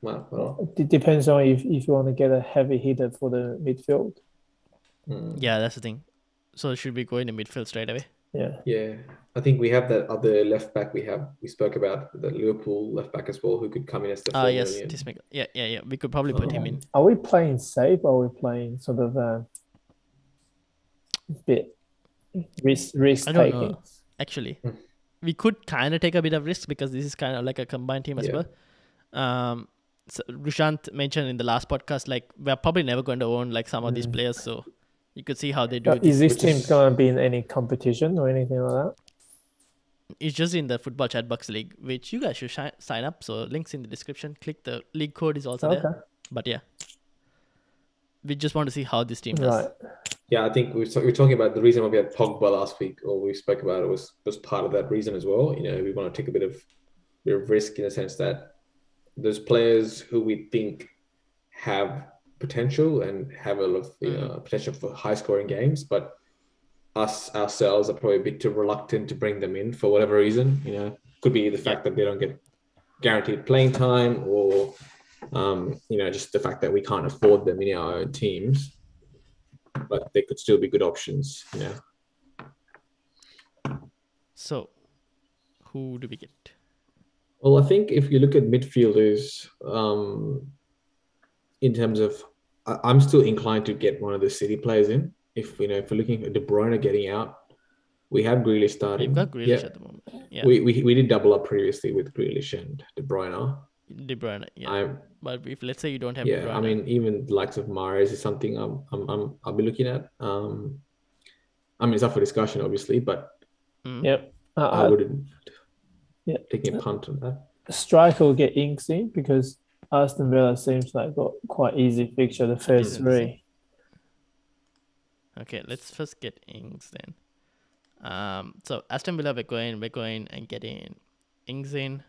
Well. It depends on if you want to get a heavy hitter for the midfield. Yeah, that's the thing. So should we go in the midfield straight away? Yeah. I think we have that other left back we spoke about, the Liverpool left back as well, who could come in as the 4 yes, million. Tismaker. Yeah. We could probably put him in. Are we playing safe or are we playing sort of a bit risk I don't taking? know. Actually, we could kind of take a bit of risk because this is kind of like a combined team as well. So Rushant mentioned in the last podcast, like we're probably never going to own like some of these players, so you could see how they do it. Is this team going to be in any competition or anything like that? It's just in the Football Chatbox League, which you guys should sign up. So links in the description. Click the league code is also there. But yeah, we just want to see how this team does. Right. Yeah, I think we were talking about the reason why we had Pogba last week, or we spoke about it was part of that reason as well. We want to take a bit of risk in the sense that there's players who we think have potential and have a lot of potential for high scoring games, but ourselves are probably a bit too reluctant to bring them in for whatever reason. Could be the fact that they don't get guaranteed playing time, or just the fact that we can't afford them in our own teams, but they could still be good options. So who do we get? Well, I think if you look at midfielders, in terms of, I'm still inclined to get one of the City players in. If we're looking at De Bruyne getting out, we have Grealish starting. We've got Grealish at the moment. Yeah. We did double up previously with Grealish and De Bruyne. But if let's say you don't have De Bruyne, I mean, even the likes of Mahrez is something I'll be looking at. I mean, it's up for discussion, obviously, but I wouldn't take a punt on that. Striker will get Inks in because Aston Villa seems like got quite easy fixture the first Decent. three. Okay, let's first get Ings then. So Aston Villa, we're going and getting Ings in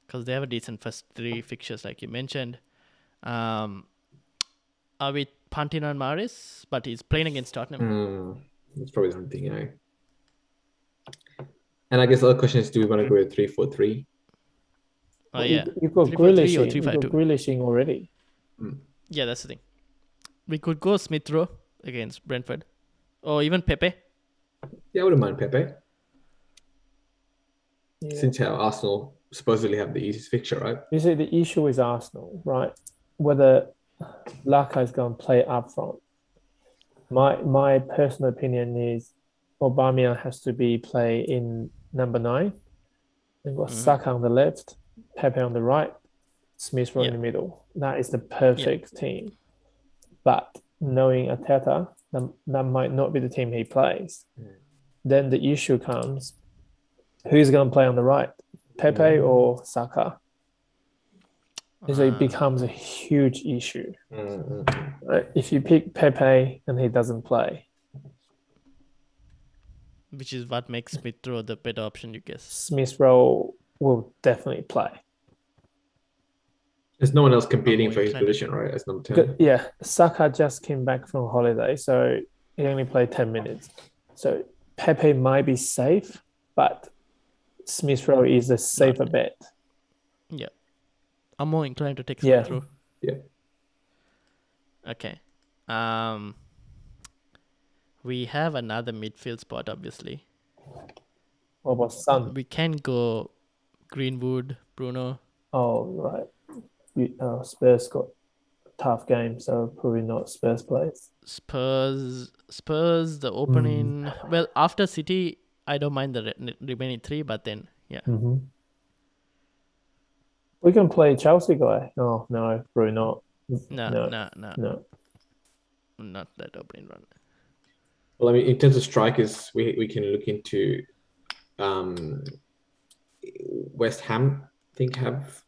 because they have a decent first three fixtures, like you mentioned. Are we punting on Maris? But he's playing against Tottenham. That's probably the only thing, And I guess the other question is, do we want to go with 3-4-3? Oh yeah, You've got 3-4-3 or Grealish. You've 3-5-2. got Grealish in already. Yeah, that's the thing. We could go Smith Rowe against Brentford, or even Pepe. Yeah, I wouldn't mind Pepe. Yeah. Since how Arsenal supposedly have the easiest fixture, right? You see, the issue is Arsenal, right? Whether Laka is going to play up front. My personal opinion is Aubameyang has to be play in number 9. Then got Saka on the left, Pepe on the right, Smith Rowe in the middle. That is the perfect team. But knowing Arteta, that might not be the team he plays. Then the issue comes, who's going to play on the right, Pepe or Saka? So it becomes a huge issue. If you pick Pepe and he doesn't play, Which is what makes Smith Rowe the better option, you guess. Smith Rowe will definitely play. There's no one else competing for his position, right? As number 10. Yeah, Saka just came back from holiday, so he only played 10 minutes. So Pepe might be safe, but Smith Rowe is a safer bet. Yeah. I'm more inclined to take Smith Rowe. Yeah. Okay. We have another midfield spot, obviously. What about Son? We can go Greenwood, Bruno. Oh, right. Spurs got a tough game, so probably not Spurs plays. Spurs, the opening. Well, after City, I don't mind the remaining 3, but then, yeah. We can play Chelsea guy. Oh, no, probably not. No. Not that opening run. Well, I mean, in terms of strikers, we can look into West Ham. I think have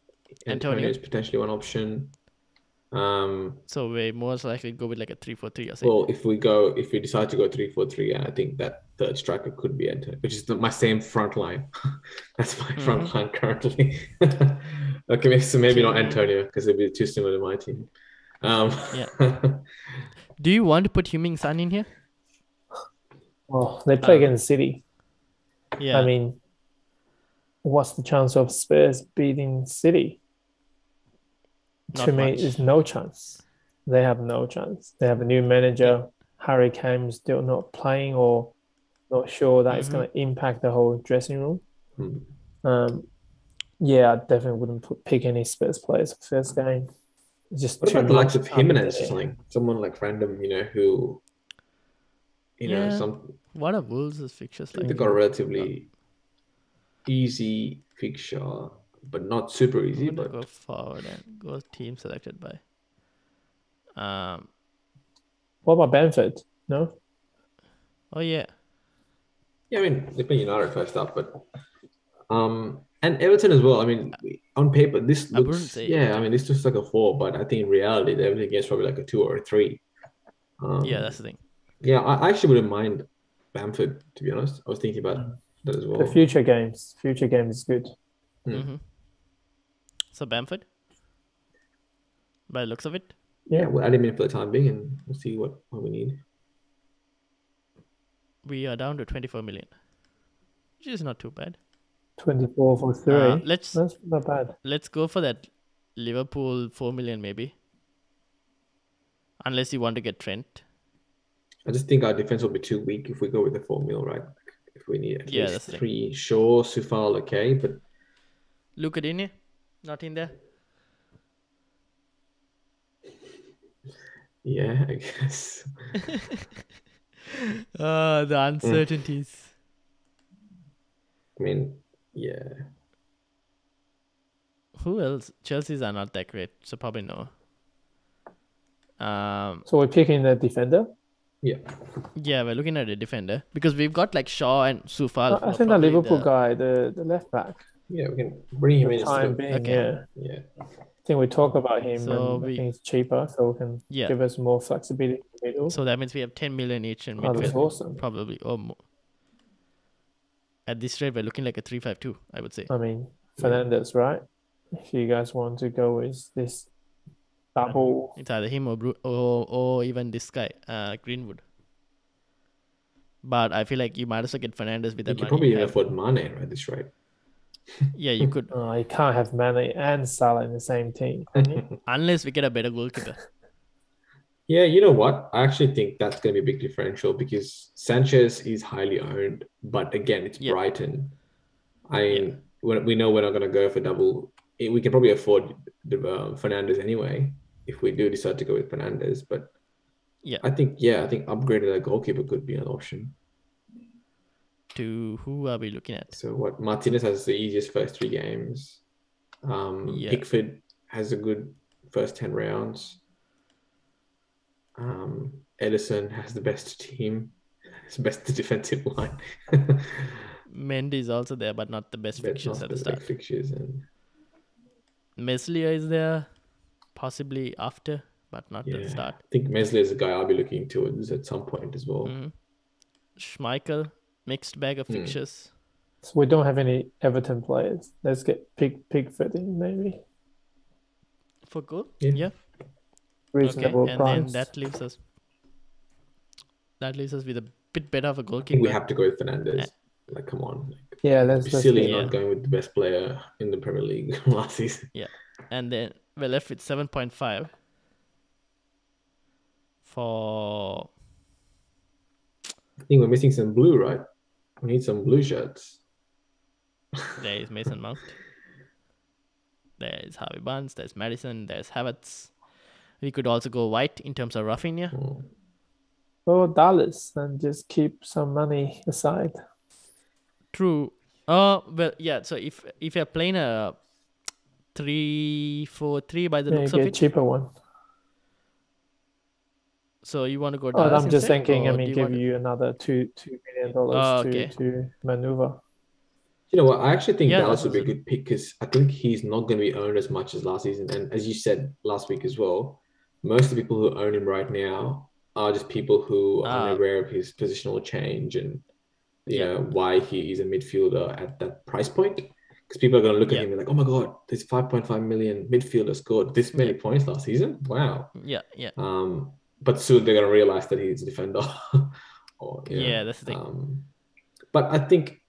Antonio is potentially one option. So we most likely go with like a 3-4-3 or something. Well, if we decide to go 3-4-3, I think that third striker could be Antonio, which is my same front line. That's my front line currently. Okay, so maybe not Antonio because it'd be too similar to my team. Do you want to put Heung-min Son in here? Well, they play against City. Yeah. I mean, what's the chance of Spurs beating City? To me, there's no chance. They have no chance. They have a new manager. Harry Kane still not playing or not sure that it's going to impact the whole dressing room. I definitely wouldn't pick any Spurs players for first game. It's just what about the likes of Jimenez or something? Someone like random, who, some. What are Wolves' fixtures like? They've got a relatively easy fixture, but not super easy. But go forward and go team selected by. What about Brentford? No. Oh yeah. Yeah, I mean they've been United first up, but and Everton as well. I mean, on paper this looks this looks like a 4, but I think in reality the Everton game is probably like a 2 or a 3. That's the thing. Yeah, I actually wouldn't mind Bamford, to be honest. I was thinking about that as well. The future games is good. So Bamford, by the looks of it. Yeah, we'll add him in for the time being, and we'll see what we need. We are down to 24 million, which is not too bad. 24 for 3. That's not bad. Let's go for that Liverpool 4 million maybe. Unless you want to get Trent. I just think our defense will be too weak if we go with the 4 mil, right? If we need at least 3, sure, Sufal, okay, but Luka Digne, not in there. Yeah, I guess. The uncertainties. I mean, yeah. Who else? Chelsea's are not that great, so probably no. So we're picking the defender? Yeah. Yeah, we're looking at a defender because we've got like Shaw and Sufal. I think the Liverpool guy, the left back. Yeah, we can bring him in. Time being, yeah. I think we talk about him, So and I we- think it's cheaper, so it can Yeah. give us more flexibility in the middle. So that means we have 10 million each in Oh, that's midfield, awesome. probably, or more. At this rate, we're looking like a 3-5-2, I would say. I mean, Fernandes, right? If you guys want to go with this double, It's either him or even this guy, Greenwood. But I feel like you might as well get Fernandes with You that could money. probably you even have. afford Mane, right? This rate. Yeah, you could, you can't have Mane and Salah in the same team, can you? unless we get a better goalkeeper. Yeah, you know what? I actually think that's going to be a big differential because Sanchez is highly owned, but again, it's Yeah. Brighton. I mean, we know we're not going to go for double. We can probably afford Fernandes anyway if we do decide to go with Fernandes. But Yeah. I think upgrading a goalkeeper could be an option. To who are we looking at? So what? Martinez has the easiest first 3 games. Yeah. Pickford has a good first 10 rounds. Edison has the best team. It's the best defensive line. Mendy is also there, but not the best fixtures at the start. Fixtures and Meslier is there, possibly after, but not at the start. I think Meslier is a guy I'll be looking towards at some point as well. Schmeichel, mixed bag of fixtures. So we don't have any Everton players. Let's get Pickford in, maybe. For goal? Yeah. Yeah. Reasonable Okay, and price. then that leaves us with a bit better of a I think goalkeeper. we have to go with Fernandes. Like, come on. Yeah, It'd let's be silly get- not going with the best player in the Premier League last season. And then we're left with 7.5 for I think we're missing some blue, right? We need some blue shirts. there is Mason Mount. There's Harvey Barnes, there's Madison, there's Havertz. We could also go white in terms of Rafinha. Or Dallas and just keep some money aside. True. Well, yeah. So if you're playing a 3-4-3 by the Yeah, looks you of get a it, cheaper one. so you want to go Oh, Dallas I'm just instead, thinking, I or do mean, you give want to- you another $2 million okay. to maneuver. You know what? I actually think Yeah, Dallas that's would be a also- good pick because I think he's not going to be owned as much as last season. And as you said last week as well, most of the people who own him right now are just people who are unaware of his positional change and you know why he is a midfielder at that price point. Because people are going to look at him and be like, oh my God, there's 5.5 million midfielder scored this many points last season. Wow. Yeah. But soon they're going to realize that he's a defender. Or, That's the thing. But I think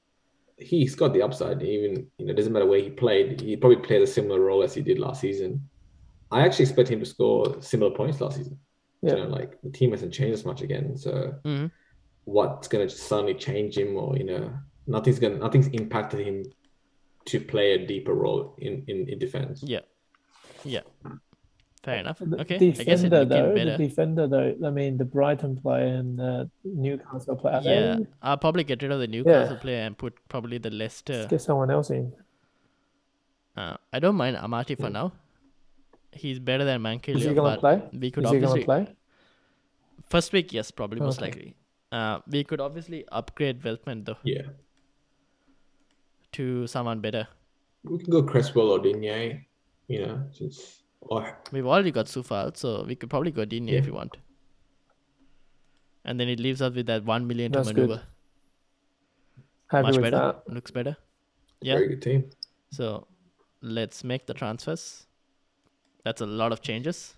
he's got the upside. Even it doesn't matter where he played. He probably played a similar role as he did last season. I actually expect him to score similar points last season. Yeah. You know, like the team hasn't changed as much again. So what's going to suddenly change him, or nothing's impacted him to play a deeper role in defense. Yeah. Fair enough. The Okay. I guess it's defender, looking though, better. the defender, though, I mean, the Brighton player and the Newcastle player. Yeah, I'll probably get rid of the Newcastle player and put probably the Leicester. Let's get someone else in. I don't mind Amati for now. He's better than Mankilia. Is he going to play? We could Is he going obviously to play? first week, yes, probably most Okay. likely. We could obviously upgrade Veltman though Yeah. to someone better. We can go Cresswell or Digne, We've already got Sufal, so we could probably go Digne if you want. And then it leaves us with that 1 million That's to good. maneuver. Happy Much with better. that. Looks better. Yeah. very good team. So let's make the transfers. That's a lot of changes.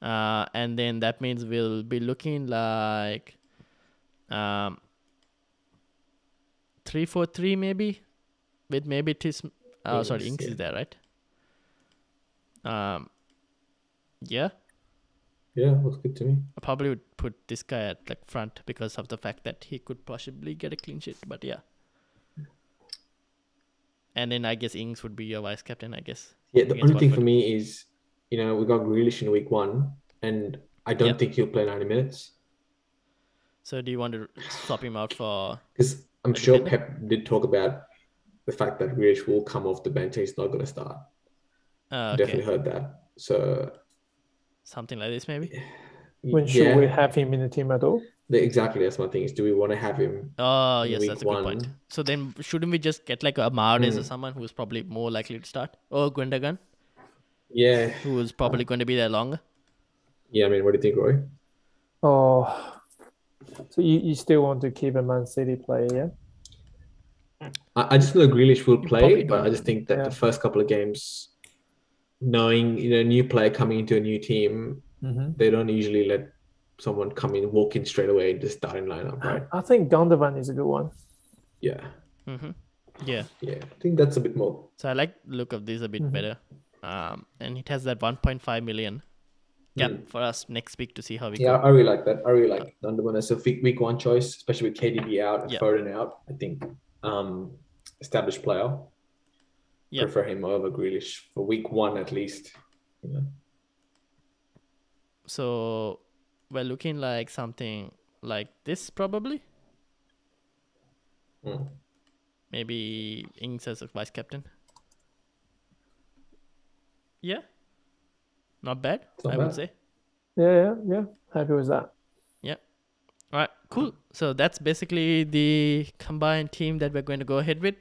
And then that means we'll be looking like 3-4-3 maybe, with maybe Ings Ings, is there, right? Yeah, looks good to me. I probably would put this guy at like front because of the fact that he could possibly get a clean sheet, but yeah. And then I guess Ings would be your vice captain, I guess. Yeah, the against only thing for Watford. me is, we got Grealish in week 1, and I don't think he'll play 90 minutes. So do you want to swap him out for? Because I'm A sure defender? Pep did talk about the fact that Grealish will come off the bench and he's not going to start. Definitely heard that. So Something like this maybe. When should we have him in the team at all? Exactly, that's my thing. Is do we want to have him? Oh in yes, week that's a good point. 1? So then shouldn't we just get like a Mahrez or someone who's probably more likely to start? Or Gundogan? Yeah. who is probably going to be there longer. Yeah, I mean, what do you think, Roy? Oh, so you still want to keep a Man City player, yeah? I just know Grealish will You play, probably but don't. I just think that Yeah. the first couple of games, knowing new player coming into a new team, they don't usually let someone come in, walk in straight away, and just start in lineup, right? I think Gundogan is a good one. Yeah, Yeah. yeah. I think that's a bit more. So I like the look of this a bit better. And it has that 1.5 million cap for us next week to see how we Yeah, go. I really like that. I really like Gundogan as a week one choice, especially with KDB out and Yeah. Foden out. I think established player. Yeah. Prefer him over Grealish for week one at least. Yeah. So we're looking like something like this probably. Maybe Ings as a vice captain. Yeah. Not bad, Not I bad. would say. Yeah. Happy with that. Yeah. All right, cool. So that's basically the combined team that we're going to go ahead with.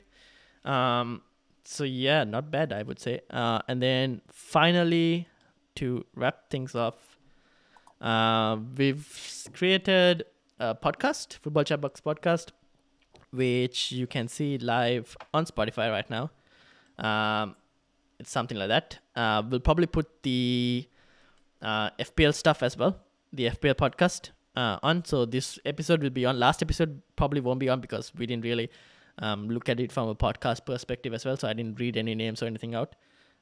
So yeah, not bad, I would say. And then finally, to wrap things off, we've created a podcast, Football Chatbox podcast, which you can see live on Spotify right now. It's something like that. We'll probably put the FPL stuff as well, the FPL podcast on. So this episode will be on. Last episode probably won't be on because we didn't really look at it from a podcast perspective as well. So I didn't read any names or anything out.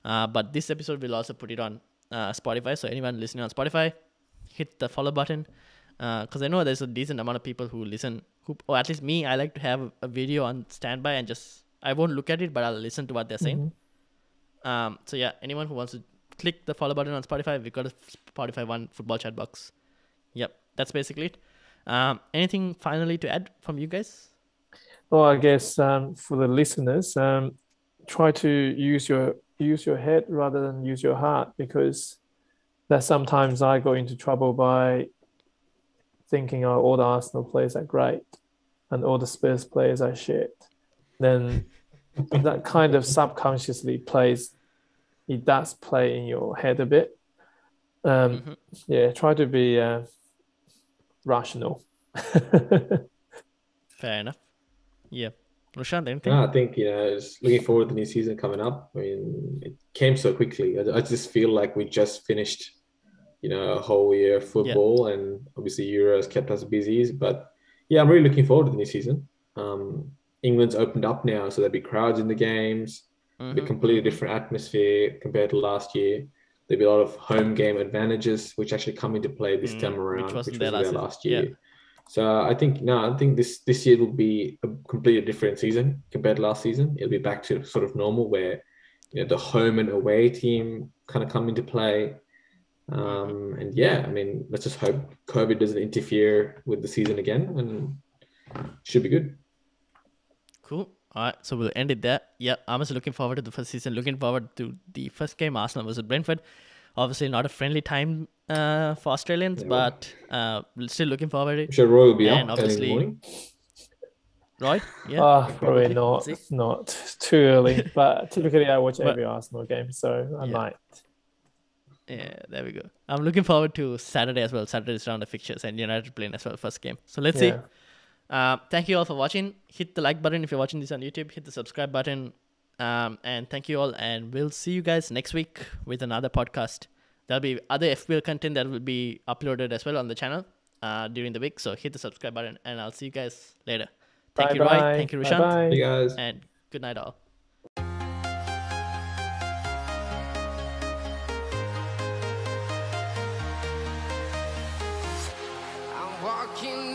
But this episode will also put it on Spotify. So anyone listening on Spotify, hit the follow button. Because I know there's a decent amount of people who listen, or at least me, I like to have a video on standby and I won't look at it, but I'll listen to what they're saying. So yeah, anyone who wants to click the follow button on Spotify, we've got a Spotify one Football Chatbox. Yep, that's basically it. Anything finally to add from you guys? Well, I guess for the listeners, try to use your head rather than use your heart, because that sometimes I go into trouble by thinking, oh, all the Arsenal players are great and all the Spurs players are shit. Then that kind of subconsciously it does play in your head a bit. Yeah, try to be rational. Fair enough. Yeah. Roshan, anything? No, I think, just looking forward to the new season coming up. I mean, it came so quickly. I just feel like we just finished, a whole year of football, and obviously Euros kept us busy. But yeah, I'm really looking forward to the new season. England's opened up now, so there'll be crowds in the games. It'll be a completely different atmosphere compared to last year. There'll be a lot of home game advantages, which actually come into play this time around, which wasn't there last year. Yeah. So I think this year will be a completely different season compared to last season. It'll be back to sort of normal, where the home and away team kind of come into play. And yeah, I mean, let's just hope COVID doesn't interfere with the season again, and should be good. Cool. All right, so we'll end it there. Yeah, I'm also looking forward to the first season. Looking forward to the first game, Arsenal versus Brentford. Obviously, not a friendly time for Australians, but still looking forward to it. I'm sure Roy will be and up obviously, in the morning. Roy? Yeah. Probably not. Not too early. But typically, I watch every Arsenal game, so I might. Yeah, there we go. I'm looking forward to Saturday as well. Saturday's round of fixtures and United playing as well, first game. So let's see. Thank you all for watching. Hit the like button if you're watching this on YouTube. Hit the subscribe button. And thank you all. And we'll see you guys next week with another podcast. There'll be other FPL content that will be uploaded as well on the channel during the week. So hit the subscribe button and I'll see you guys later. Thank you, Roy. Thank you, Rushan. Hey, guys. And good night, all. I'm walking